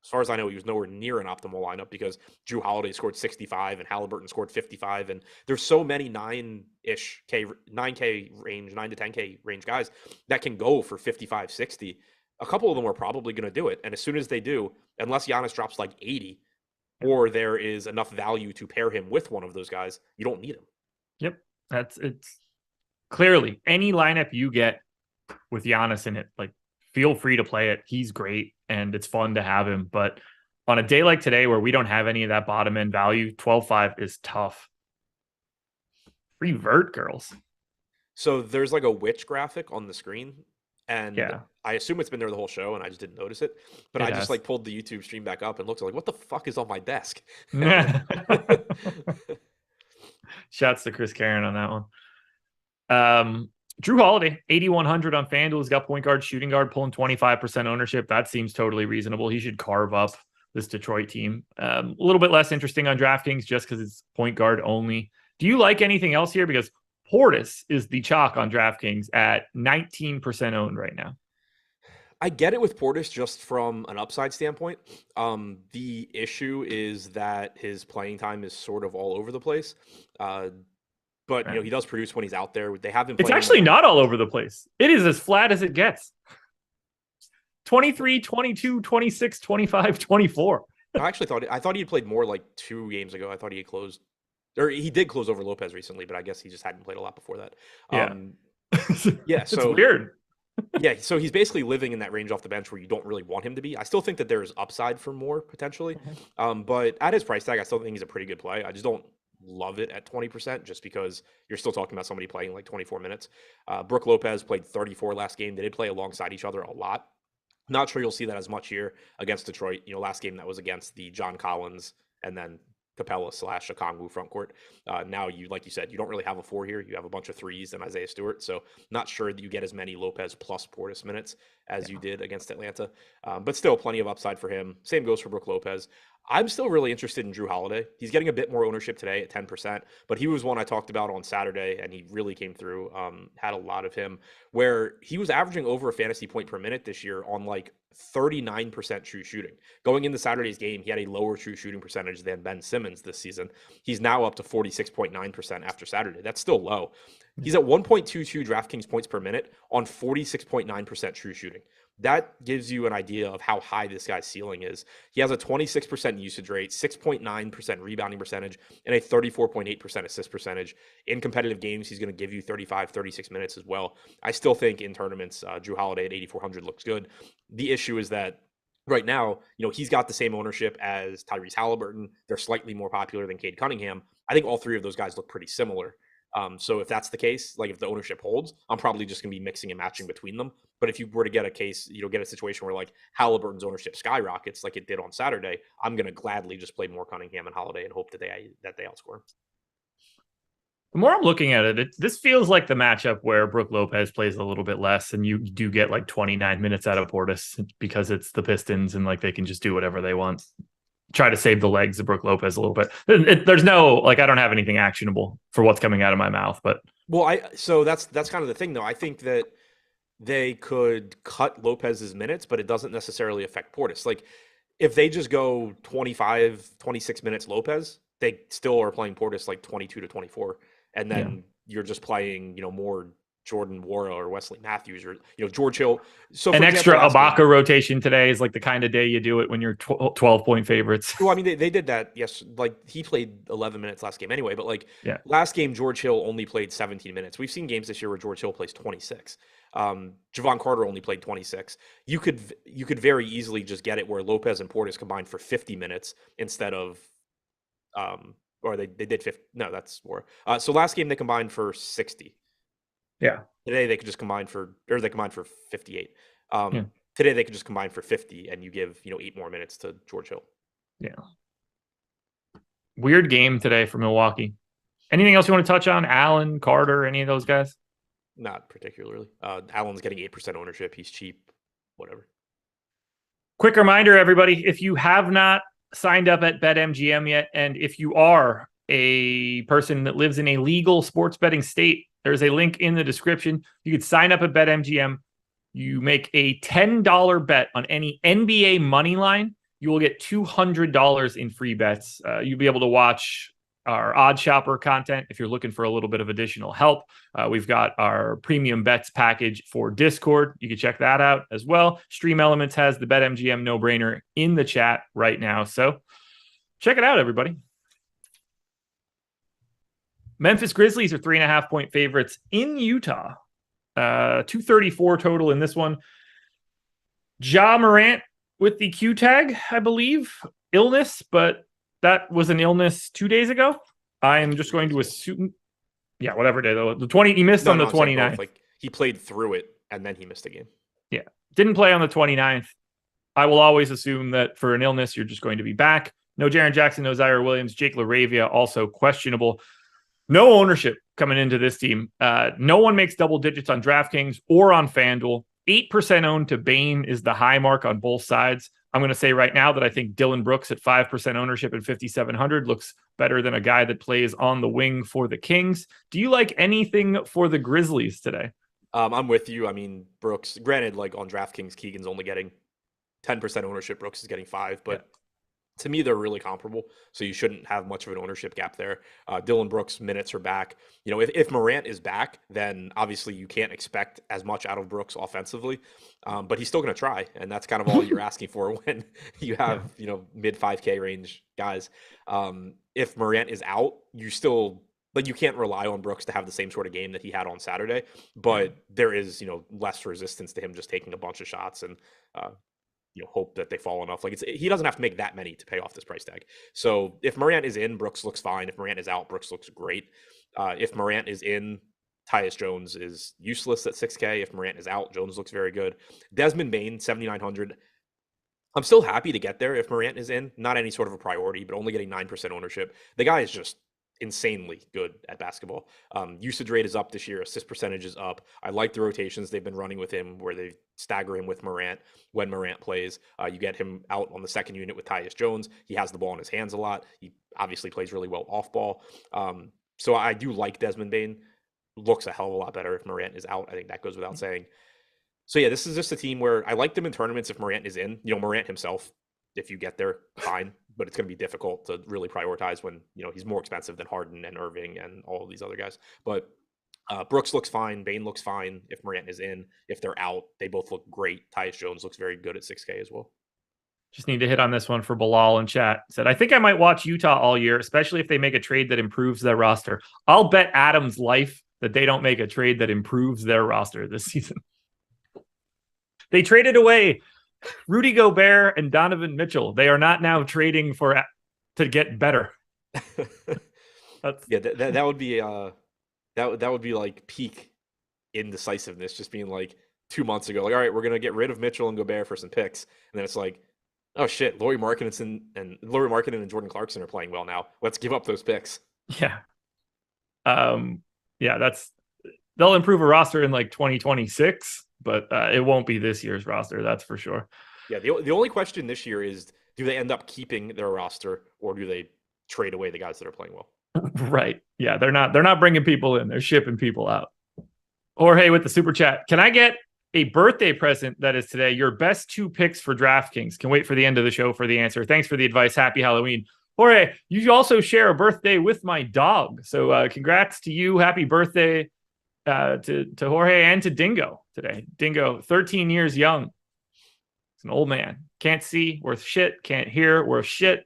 As far as I know, he was nowhere near an optimal lineup because Drew Holiday scored 65 and Halliburton scored 55. And there's so many 9K range, 9 to 10K range guys that can go for 55, 60. A couple of them are probably going to do it. And as soon as they do, unless Giannis drops like 80 or there is enough value to pair him with one of those guys, you don't need him. Yep. It's clearly any lineup you get with Giannis in it, like feel free to play it. He's great and it's fun to have him. But on a day like today where we don't have any of that bottom end value, 12.5 is tough. Revert, girls. So there's like a witch graphic on the screen. And yeah. I assume it's been there the whole show and I just didn't notice it. But I just like pulled the YouTube stream back up and looked like, what the fuck is on my desk? Shouts to Chris Karen on that one. Drew Holiday, 8,100 on FanDuel. He's got point guard, shooting guard, pulling 25% ownership. That seems totally reasonable. He should carve up this Detroit team. A little bit less interesting on DraftKings just because it's point guard only. Do you like anything else here? Because Portis is the chalk on DraftKings at 19% owned right now. I get it with Portis just from an upside standpoint. The issue is that his playing time is sort of all over the place. But, he does produce when he's out there. They have him. It's actually not all over the place. It is as flat as it gets. 23, 22, 26, 25, 24. I thought he had played more like 2 games ago. I thought he had closed. Or he did close over Lopez recently, but I guess he just hadn't played a lot before that. Yeah. So it's weird. Yeah, so he's basically living in that range off the bench where you don't really want him to be. I still think that there's upside for more potentially. But at his price tag, I still think he's a pretty good play. I just don't love it at 20% just because you're still talking about somebody playing like 24 minutes. Brook Lopez played 34 last game. They did play alongside each other a lot. Not sure you'll see that as much here against Detroit. Last game that was against the John Collins and then Capella / Okongwu front court. Now, like you said, you don't really have a 4 here. You have a bunch of 3s and Isaiah Stewart. So not sure that you get as many Lopez plus Portis minutes as you did against Atlanta. But still plenty of upside for him. Same goes for Brook Lopez. I'm still really interested in Drew Holiday. He's getting a bit more ownership today at 10%, but he was one I talked about on Saturday, and he really came through, had a lot of him, where he was averaging over a fantasy point per minute this year on like 39% true shooting. Going into Saturday's game, he had a lower true shooting percentage than Ben Simmons this season. He's now up to 46.9% after Saturday. That's still low. He's at 1.22 DraftKings points per minute on 46.9% true shooting. That gives you an idea of how high this guy's ceiling is. He has a 26% usage rate, 6.9% rebounding percentage, and a 34.8% assist percentage. In competitive games, he's going to give you 35, 36 minutes as well. I still think in tournaments, Drew Holiday at 8,400 looks good. The issue is that right now, he's got the same ownership as Tyrese Halliburton. They're slightly more popular than Cade Cunningham. I think all three of those guys look pretty similar. So if that's the case, like if the ownership holds, I'm probably just going to be mixing and matching between them. But if you were to get a case, get a situation where like Halliburton's ownership skyrockets like it did on Saturday, I'm going to gladly just play more Cunningham and Holiday and hope that they outscore. The more I'm looking at it, this feels like the matchup where Brook Lopez plays a little bit less, and you do get like 29 minutes out of Portis because it's the Pistons and like they can just do whatever they want. Try to save the legs of Brook Lopez a little bit. There's no like I don't have anything actionable for what's coming out of my mouth, but so that's kind of the thing though. I think that they could cut Lopez's minutes, but it doesn't necessarily affect Portis. Like if they just go 25, 26 minutes Lopez, they still are playing Portis like 22 to 24. And then you're just playing, more Jordan Nwora or Wesley Matthews or, George Hill. So an extra Ibaka rotation today is like the kind of day you do it when you're 12-point favorites. Well, I mean, they did that. Yes. Like he played 11 minutes last game anyway, but like last game, George Hill only played 17 minutes. We've seen games this year where George Hill plays 26. Javon Carter only played 26. You could very easily just get it where Lopez and Portis combined for 50 minutes instead of, or they did 50. No, that's more. So last game they combined for 60. Yeah. Today they combined for 58. Today they could just combine for 50 and you give, 8 more minutes to George Hill. Yeah. Weird game today for Milwaukee. Anything else you want to touch on? Allen, Carter, any of those guys? Not particularly. Allen's getting 8% ownership. He's cheap. Whatever. Quick reminder, everybody, if you have not signed up at BetMGM yet, and if you are a person that lives in a legal sports betting state, there's a link in the description. You could sign up at BetMGM. You make a $10 bet on any NBA money line, you will get $200 in free bets. You'll be able to watch our Odd Shopper content if you're looking for a little bit of additional help. We've got our premium bets package for Discord. You can check that out as well. Stream Elements has the BetMGM no-brainer in the chat right now. So check it out, everybody. Memphis Grizzlies are 3.5-point favorites in Utah. 234 total in this one. Ja Morant with the Q tag, I believe. Illness, but that was an illness 2 days ago. I am just going to assume, whatever day though. He missed on the 29th. Like he played through it and then he missed a game. Yeah, didn't play on the 29th. I will always assume that for an illness, you're just going to be back. No Jaren Jackson, no Zaire Williams, Jake LaRavia also questionable. No ownership coming into this team. No one makes double digits on DraftKings or on FanDuel. 8% owned to Bane is the high mark on both sides. I'm going to say right now that I think Dylan Brooks at 5% ownership at 5,700 looks better than a guy that plays on the wing for the Kings. Do you like anything for the Grizzlies today? I'm with you. I mean, Brooks, granted, like on DraftKings, Keegan's only getting 10% ownership. Brooks is getting 5%, but to me, they're really comparable. So you shouldn't have much of an ownership gap there. Dylan Brooks' minutes are back. If Morant is back, then obviously you can't expect as much out of Brooks offensively. But he's still going to try. And that's kind of all you're asking for when you have, mid 5K range guys. If Morant is out, you still, you can't rely on Brooks to have the same sort of game that he had on Saturday. But there is, less resistance to him just taking a bunch of shots and, hope that they fall enough. He doesn't have to make that many to pay off this price tag. So if Morant is in, Brooks looks fine. If Morant is out, Brooks looks great. If Morant is in, Tyus Jones is useless at 6K. If Morant is out, Jones looks very good. Desmond Bane, 7,900. I'm still happy to get there if Morant is in. Not any sort of a priority, but only getting 9% ownership. The guy is just insanely good at basketball. Usage rate is up this year. Assist percentage is up. I like the rotations they've been running with him where they stagger him with Morant when Morant plays. You get him out on the second unit with Tyus Jones. He has the ball in his hands a lot. He obviously plays really well off ball. So I do like Desmond Bane. Looks a hell of a lot better if Morant is out. I think that goes without saying. So yeah, this is just a team where I like them in tournaments if Morant is in. Morant himself, if you get there, fine. But it's going to be difficult to really prioritize when, he's more expensive than Harden and Irving and all of these other guys. But Brooks looks fine. Bane looks fine if Morant is in. If they're out, they both look great. Tyus Jones looks very good at 6K as well. Just need to hit on this one for Bilal in chat. Said, I think I might watch Utah all year, especially if they make a trade that improves their roster. I'll bet Adam's life that they don't make a trade that improves their roster this season. They traded away Rudy Gobert and Donovan Mitchell. They are not now trading to get better. Yeah, that would be that would be like peak indecisiveness, just being like 2 months ago, like, all right, we're gonna get rid of Mitchell and Gobert for some picks, and then it's like, oh shit, Lauri Markkanen and Jordan Clarkson are playing well now. Let's give up those picks. Yeah. Yeah, they'll improve a roster in like 2026, but it won't be this year's roster, that's for sure. Yeah, the only question this year is, do they end up keeping their roster, or do they trade away the guys that are playing well? Right. Yeah, they're not bringing people in, they're shipping people out. Jorge with the super chat. Can I get a birthday present that is today? Your best 2 picks for DraftKings. Can wait for the end of the show for the answer. Thanks for the advice. Happy Halloween. Jorge, you also share a birthday with my dog. So congrats to you. Happy birthday to Jorge and to Dingo today. Dingo, 13 years young. He's an old man. Can't see, worth shit. Can't hear, worth shit.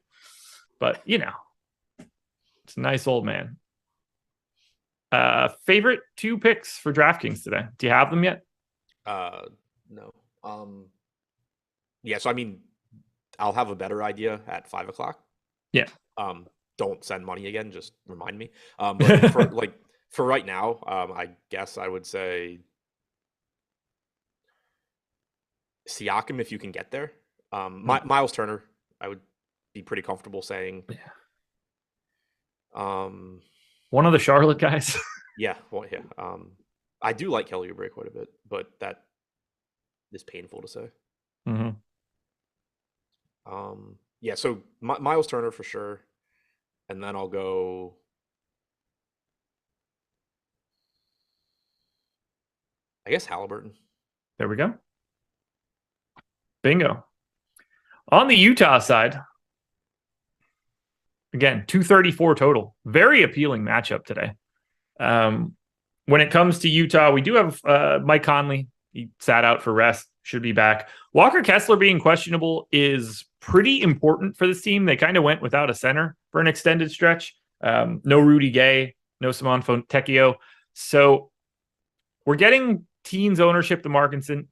But, you know, it's a nice old man. Favorite 2 picks for DraftKings today? Do you have them yet? No. Yeah, so I mean, I'll have a better idea at 5:00. Yeah. Don't send money again, just remind me. But for right now, I guess I would say Siakam, if you can get there. Miles Turner, I would be pretty comfortable saying. Yeah. One of the Charlotte guys. Yeah, well, yeah. I do like Kelly Oubre quite a bit, but that is painful to say. Mm-hmm. Yeah, so Miles Turner for sure, and then I'll go. I guess Halliburton. There we go. Bingo. On the Utah side, again, 234 total. Very appealing matchup today. When it comes to Utah, we do have Mike Conley. He sat out for rest, should be back. Walker Kessler being questionable is pretty important for this team. They kind of went without a center for an extended stretch. No Rudy Gay, no Simon Fontecchio. So we're getting teens ownership to Markkanen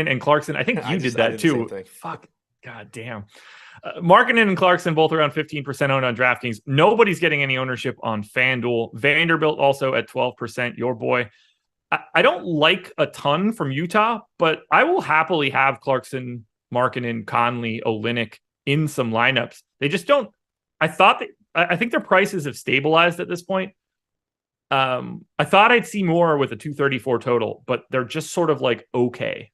and Clarkson. I think you did that too. Fuck. God damn. Markkanen and Clarkson both around 15% owned on DraftKings. Nobody's getting any ownership on FanDuel. Vanderbilt also at 12%. Your boy. I don't like a ton from Utah, but I will happily have Clarkson, Markkanen, Conley, Olynyk in some lineups. They just don't. I think their prices have stabilized at this point. I thought I'd see more with a 234 total, but they're just sort of like okay.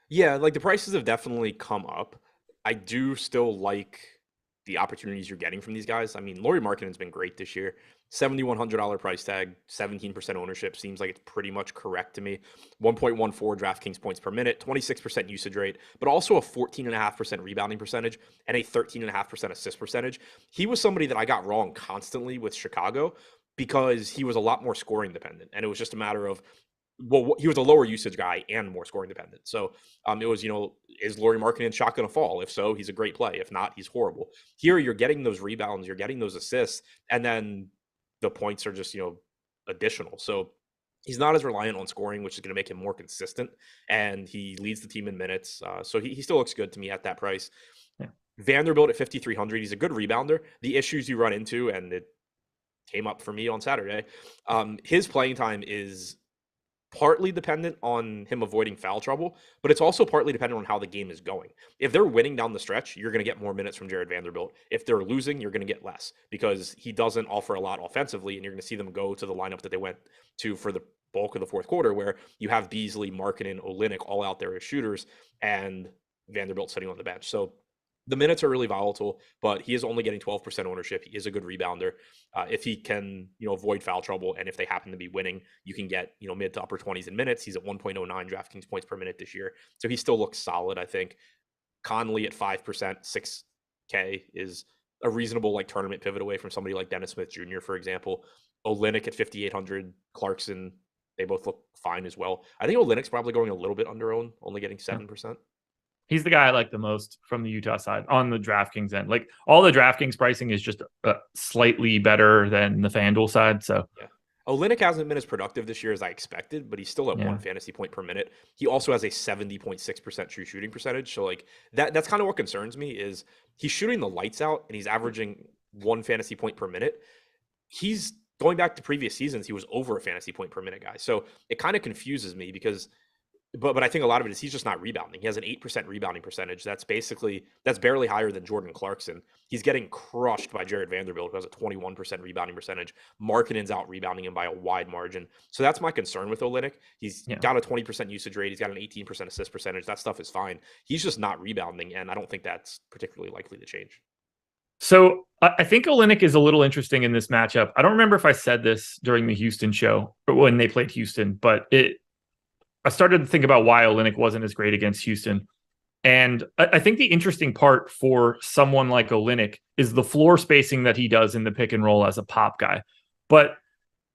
Yeah, like the prices have definitely come up. I do still like the opportunities you're getting from these guys. I mean, Lauri Markkanen's been great this year. $7,100 price tag, 17% ownership seems like it's pretty much correct to me. 1.14 DraftKings points per minute, 26% usage rate, but also a 14.5% rebounding percentage and a 13.5% assist percentage. He was somebody that I got wrong constantly with Chicago because he was a lot more scoring dependent, and it was just a matter of, well, he was a lower usage guy and more scoring dependent. So it was, is Lauri Markkanen shot going to fall? If so, he's a great play. If not, he's horrible. Here, you're getting those rebounds, you're getting those assists, and then the points are just, additional. So he's not as reliant on scoring, which is going to make him more consistent, and he leads the team in minutes. So he still looks good to me at that price. Yeah. Vanderbilt at 5,300. He's a good rebounder. The issues you run into, and it came up for me on Saturday, his playing time is partly dependent on him avoiding foul trouble, but it's also partly dependent on how the game is going. If they're winning down the stretch, you're going to get more minutes from Jared Vanderbilt. If they're losing, you're going to get less because he doesn't offer a lot offensively, and you're going to see them go to the lineup that they went to for the bulk of the fourth quarter, where you have Beasley, Markkanen, Olynyk all out there as shooters, and Vanderbilt sitting on the bench. So the minutes are really volatile, but he is only getting 12% ownership. He is a good rebounder. If he can, avoid foul trouble, and if they happen to be winning, you can get, mid to upper 20s in minutes. He's at 1.09 DraftKings points per minute this year. So he still looks solid, I think. Conley at 5%, 6K is a reasonable tournament pivot away from somebody like Dennis Smith Jr., for example. Olynyk at 5,800, Clarkson, they both look fine as well. I think Olynyk's probably going a little bit under owned, only getting 7%. He's the guy I like the most from the Utah side on the DraftKings end. All the DraftKings pricing is just slightly better than the FanDuel side. So yeah, Olynyk hasn't been as productive this year as I expected, but he's still at Yeah. 1 fantasy point per minute. He also has a 70.6% true shooting percentage. So like that's kind of what concerns me is he's shooting the lights out and he's averaging 1 fantasy point per minute. He's going back to previous seasons, he was over a fantasy point per minute guy. So it kind of confuses me because but I think a lot of it is he's just not rebounding. He has an 8% rebounding percentage. That's barely higher than Jordan Clarkson. He's getting crushed by Jared Vanderbilt, who has a 21% rebounding percentage. Markkanen's out rebounding him by a wide margin. So that's my concern with Olynyk. He's Yeah. got a 20% usage rate. He's got an 18% assist percentage. That stuff is fine. He's just not rebounding, and I don't think that's particularly likely to change. So I think Olynyk is a little interesting in this matchup. I don't remember if I said this during the Houston show or when they played Houston, but I started to think about why Olynyk wasn't as great against Houston. And I think the interesting part for someone like Olynyk is the floor spacing that he does in the pick and roll as a pop guy. But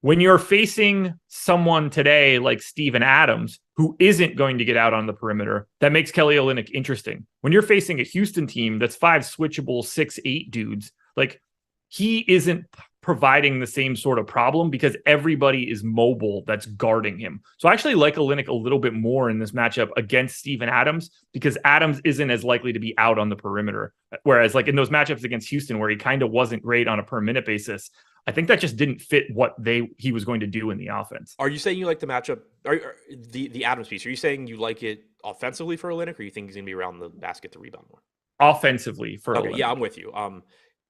when you're facing someone today like Steven Adams, who isn't going to get out on the perimeter, that makes Kelly Olynyk interesting. When you're facing a Houston team that's 5 switchable 6'8" dudes, like he isn't providing the same sort of problem because everybody is mobile that's guarding him. So I actually like Olynyk a little bit more in this matchup against Steven Adams because Adams isn't as likely to be out on the perimeter. Whereas like in those matchups against Houston where he kind of wasn't great on a per minute basis, I think that just didn't fit what he was going to do in the offense. Are you saying you like the matchup, or the Adams piece? Are you saying you like it offensively for Olynyk, or you think he's going to be around the basket to rebound more? Offensively for Okay, Olynyk. yeah, I'm with you.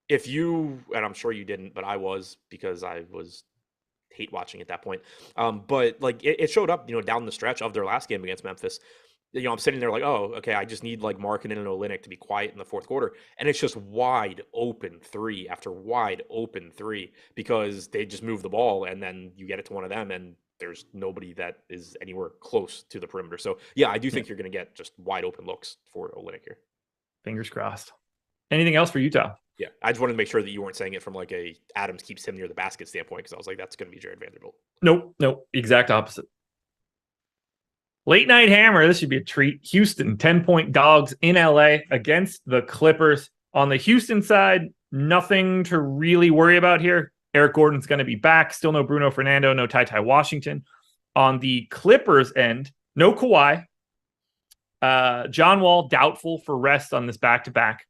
If you, and I'm sure you didn't, but I was, because I was hate watching at that point. But like it showed up, down the stretch of their last game against Memphis. I'm sitting there like, oh, okay, I just need like Markkanen and Olynyk to be quiet in the fourth quarter, and it's just wide open three after wide open three because they just move the ball, and then you get it to one of them, and there's nobody that is anywhere close to the perimeter. So yeah, I do think you're going to get just wide open looks for Olynyk here. Fingers crossed. Anything else for Utah? Yeah, I just wanted to make sure that you weren't saying it from like a Adams keeps him near the basket standpoint, because I was like, that's going to be Jared Vanderbilt. Nope. Exact opposite. Late night hammer. This should be a treat. Houston, 10-point dogs in LA against the Clippers. On the Houston side, nothing to really worry about here. Eric Gordon's going to be back. Still no Bruno Fernando, no Ty Washington. On the Clippers end, no Kawhi. John Wall, doubtful for rest on this back-to-back.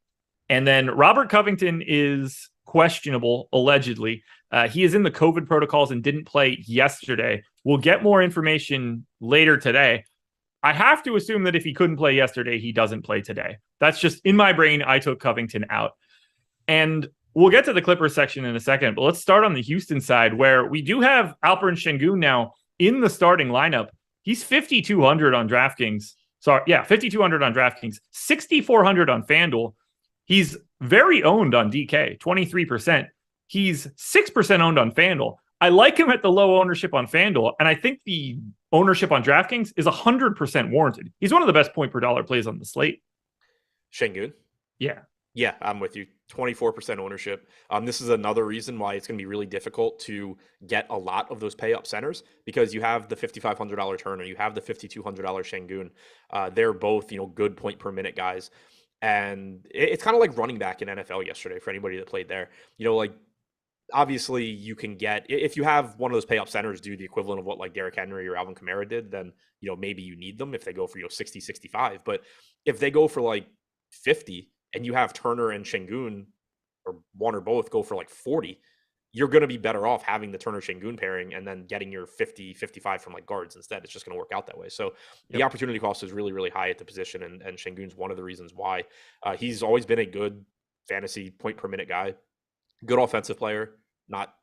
And then Robert Covington is questionable, allegedly. He is in the COVID protocols and didn't play yesterday. We'll get more information later today. I have to assume that if he couldn't play yesterday, he doesn't play today. That's just in my brain. I took Covington out. And we'll get to the Clippers section in a second, but let's start on the Houston side where we do have Alperen Sengun now in the starting lineup. He's 5,200 on DraftKings. 5,200 on DraftKings, 6,400 on FanDuel. He's very owned on DK, 23%. He's 6% owned on FanDuel. I like him at the low ownership on FanDuel, and I think the ownership on DraftKings is 100% warranted. He's one of the best point per dollar plays on the slate. Sengun? Yeah, I'm with you. 24% ownership. This is another reason why it's going to be really difficult to get a lot of those pay up centers, because you have the $5,500 Turner, you have the $5,200 Sengun. They're both, good point per minute guys. And it's kind of like running back in NFL yesterday for anybody that played there. Like obviously you can get, if you have one of those pay up centers do the equivalent of what like Derrick Henry or Alvin Kamara did, then, maybe you need them if they go for, 60, 65. But if they go for like 50 and you have Turner and Sengun, or one or both go for like 40, you're going to be better off having the Turner Sengun pairing and then getting your 50, 55 from like guards instead. It's just going to work out that way. So the opportunity cost is really, really high at the position. And Sengun's one of the reasons why. He's always been a good fantasy point per minute guy, good offensive player, not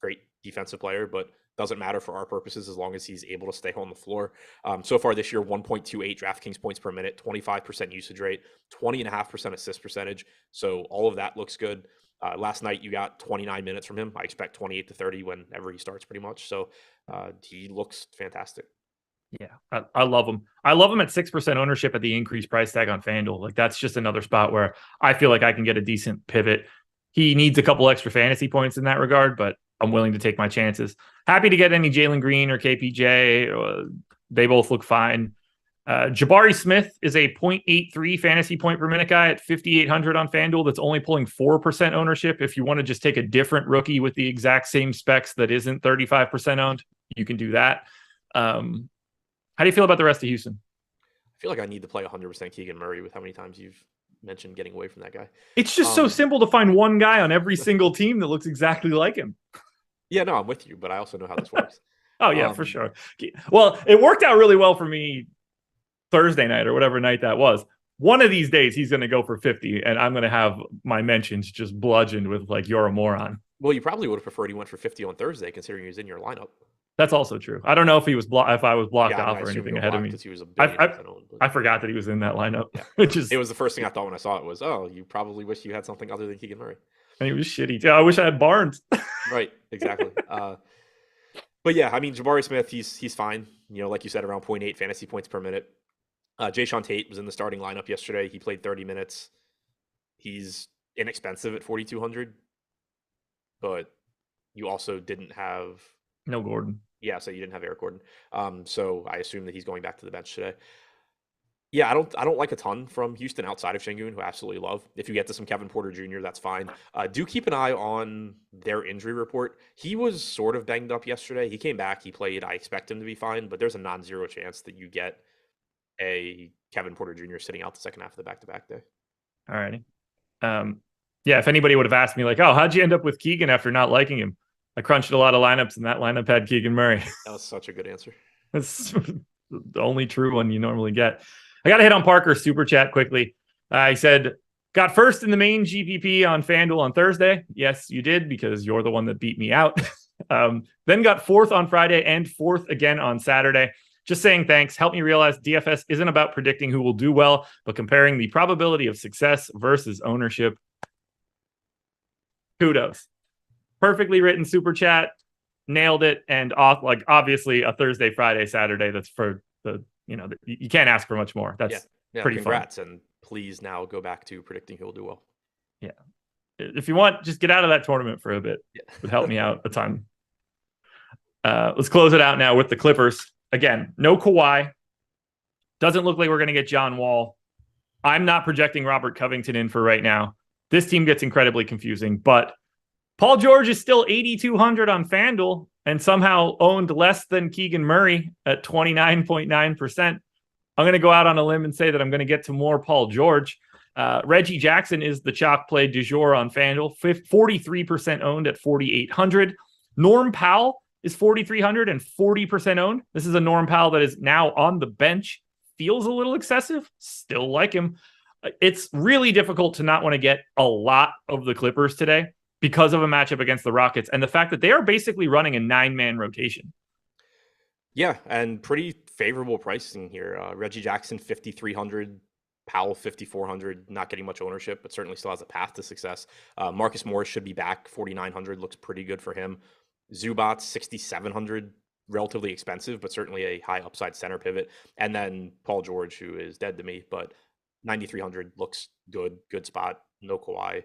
great defensive player, but doesn't matter for our purposes as long as he's able to stay on the floor. So far this year, 1.28 DraftKings points per minute, 25% usage rate, 20.5% assist percentage. So all of that looks good. Last night, you got 29 minutes from him. I expect 28 to 30 whenever he starts pretty much. So he looks fantastic. Yeah, I love him. I love him at 6% ownership at the increased price tag on FanDuel. Like that's just another spot where I feel like I can get a decent pivot. He needs a couple extra fantasy points in that regard, but I'm willing to take my chances. Happy to get any Jalen Green or KPJ. They both look fine. Jabari Smith is a 0.83 fantasy point per minute guy at 5,800 on FanDuel. That's only pulling 4% ownership. If you want to just take a different rookie with the exact same specs that isn't 35% owned, you can do that. How do you feel about the rest of Houston? I feel like I need to play 100% Keegan Murray with how many times you've mentioned getting away from that guy. It's just so simple to find one guy on every single team that looks exactly like him. Yeah, no, I'm with you, but I also know how this works. Oh, yeah, for sure. Well, it worked out really well for me Thursday night or whatever night that was. One of these days, he's going to go for 50, and I'm going to have my mentions just bludgeoned with, like, you're a moron. Well, you probably would have preferred he went for 50 on Thursday, considering he was in your lineup. That's also true. I don't know if he was if I was blocked off or anything ahead of me. He was I forgot that he was in that lineup. Yeah. It was the first thing I thought when I saw it was, oh, you probably wish you had something other than Keegan Murray. And he was shitty too. I wish I had Barnes. Right, exactly. But yeah, I mean, Jabari Smith, he's fine. You know, like you said, around 0.8 fantasy points per minute. Jayshawn Tate was in the starting lineup yesterday. He played 30 minutes. He's inexpensive at 4,200, but you also didn't have no Gordon. Yeah, so you didn't have Eric Gordon. So I assume that he's going back to the bench today. Yeah, I don't like a ton from Houston outside of Şengün, who I absolutely love. If you get to some Kevin Porter Jr., that's fine. Do keep an eye on their injury report. He was sort of banged up yesterday. He came back. He played. I expect him to be fine, but there's a non-zero chance that you get a Kevin Porter Jr. sitting out the second half of the back-to-back day. All righty. Yeah, if anybody would have asked me, like, oh, how'd you end up with Keegan after not liking him? I crunched a lot of lineups, and that lineup had Keegan Murray. That was such a good answer. That's the only true one you normally get. I got to hit on Parker's super chat quickly. He said, got first in the main GPP on FanDuel on Thursday. Yes, you did, because you're the one that beat me out. Then got fourth on Friday and fourth again on Saturday. Just saying thanks. Help me realize DFS isn't about predicting who will do well, but comparing the probability of success versus ownership. Kudos. Perfectly written super chat. Nailed it. And obviously a Thursday, Friday, Saturday. That's for the, you can't ask for much more. That's pretty congrats, fun. And please now go back to predicting who will do well. Yeah. If you want, just get out of that tournament for a bit. Yeah. It would help me out a ton. Let's close it out now with the Clippers. Again, no Kawhi. Doesn't look like we're going to get John Wall. I'm not projecting Robert Covington in for right now. This team gets incredibly confusing, but Paul George is still 8,200 on FanDuel and somehow owned less than Keegan Murray at 29.9%. I'm going to go out on a limb and say that I'm going to get to more Paul George. Reggie Jackson is the chalk play du jour on FanDuel, 43% owned at 4,800. Norm Powell is 4,300 and 40% owned. This is a Norm Powell that is now on the bench. Feels a little excessive. Still like him. It's really difficult to not want to get a lot of the Clippers today because of a matchup against the Rockets and the fact that they are basically running a 9-man rotation. Yeah, and pretty favorable pricing here. Reggie Jackson, 5,300. Powell, 5,400. Not getting much ownership, but certainly still has a path to success. Marcus Morris should be back. 4,900 looks pretty good for him. Zubac, 6,700. Relatively expensive, but certainly a high upside center pivot. And then Paul George, who is dead to me, but 9,300 looks good. Good spot. No Kawhi.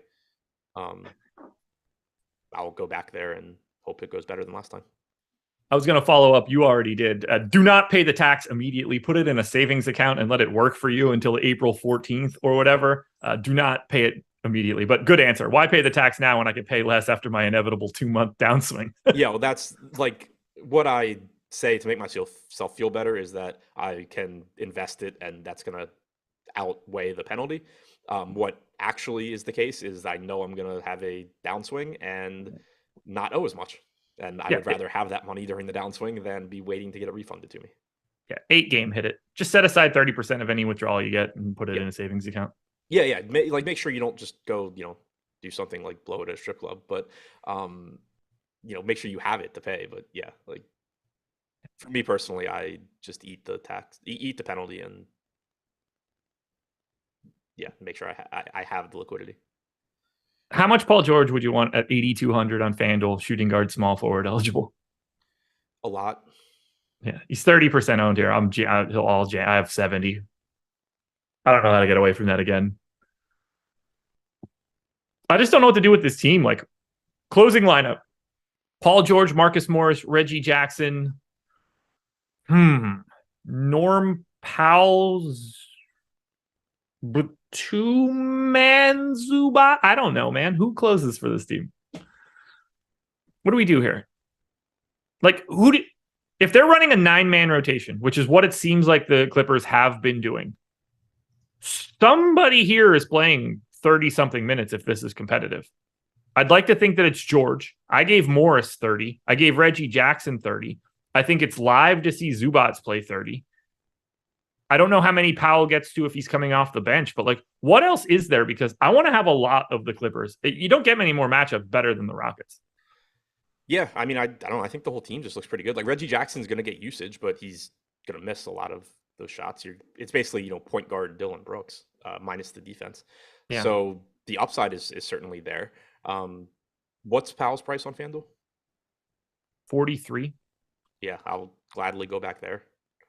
I'll go back there and hope it goes better than last time. I was going to follow up. You already did. Do not pay the tax immediately. Put it in a savings account and let it work for you until April 14th or whatever. Do not pay it immediately. But good answer. Why pay the tax now when I could pay less after my inevitable 2-month downswing? Yeah, well, that's like what I say to make myself feel better is that I can invest it and that's going to outweigh the penalty. What actually is the case is I know I'm going to have a downswing and not owe as much. And I would rather have that money during the downswing than be waiting to get it refunded to me. Yeah, 8-game hit it. Just set aside 30% of any withdrawal you get and put it in a savings account. Yeah. Make sure you don't just go, do something like blow it at a strip club, but make sure you have it to pay. But yeah, like for me personally, I just eat the tax, eat the penalty, and make sure I have the liquidity. How much Paul George would you want at 8,200 on FanDuel, shooting guard, small forward eligible? A lot. Yeah, he's 30% owned here. I have 70. I don't know how to get away from that again. I just don't know what to do with this team. Like, closing lineup: Paul George, Marcus Morris, Reggie Jackson, Norm Powell's but two-man Zubac? I don't know, man. Who closes for this team? What do we do here? Like, if they're running a 9-man rotation, which is what it seems like the Clippers have been doing, somebody here is playing 30-something minutes if this is competitive. I'd like to think that it's George. I gave Morris 30. I gave Reggie Jackson 30. I think it's live to see Zubac play 30. I don't know how many Powell gets to if he's coming off the bench, but like, what else is there? Because I want to have a lot of the Clippers. You don't get many more matchups better than the Rockets. Yeah, I mean, I don't know. I think the whole team just looks pretty good. Like Reggie Jackson's going to get usage, but he's going to miss a lot of those shots. It's basically, point guard Dylan Brooks minus the defense. Yeah. So the upside is certainly there. What's Powell's price on FanDuel? 43. Yeah, I'll gladly go back there.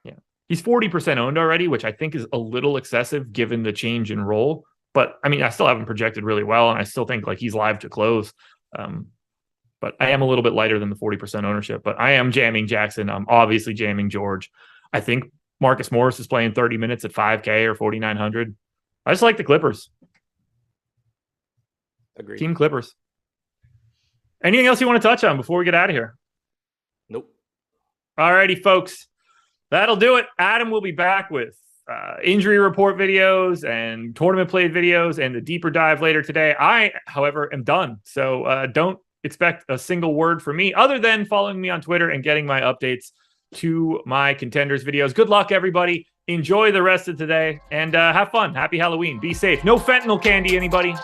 Yeah. He's 40% owned already, which I think is a little excessive given the change in role. But I mean, I still haven't projected really well, and I still think like he's live to close. But I am a little bit lighter than the 40% ownership. But I am jamming Jackson. I'm obviously jamming George. I think Marcus Morris is playing 30 minutes at 5K or 4,900. I just like the Clippers. Agreed. Team Clippers. Anything else you want to touch on before we get out of here? Nope. All righty, folks. That'll do it. Adam will be back with injury report videos and tournament played videos and the deeper dive later today. I, however, am done. So don't expect a single word from me other than following me on Twitter and getting my updates to my contenders videos. Good luck, everybody. Enjoy the rest of today and have fun. Happy Halloween. Be safe. No fentanyl candy, anybody.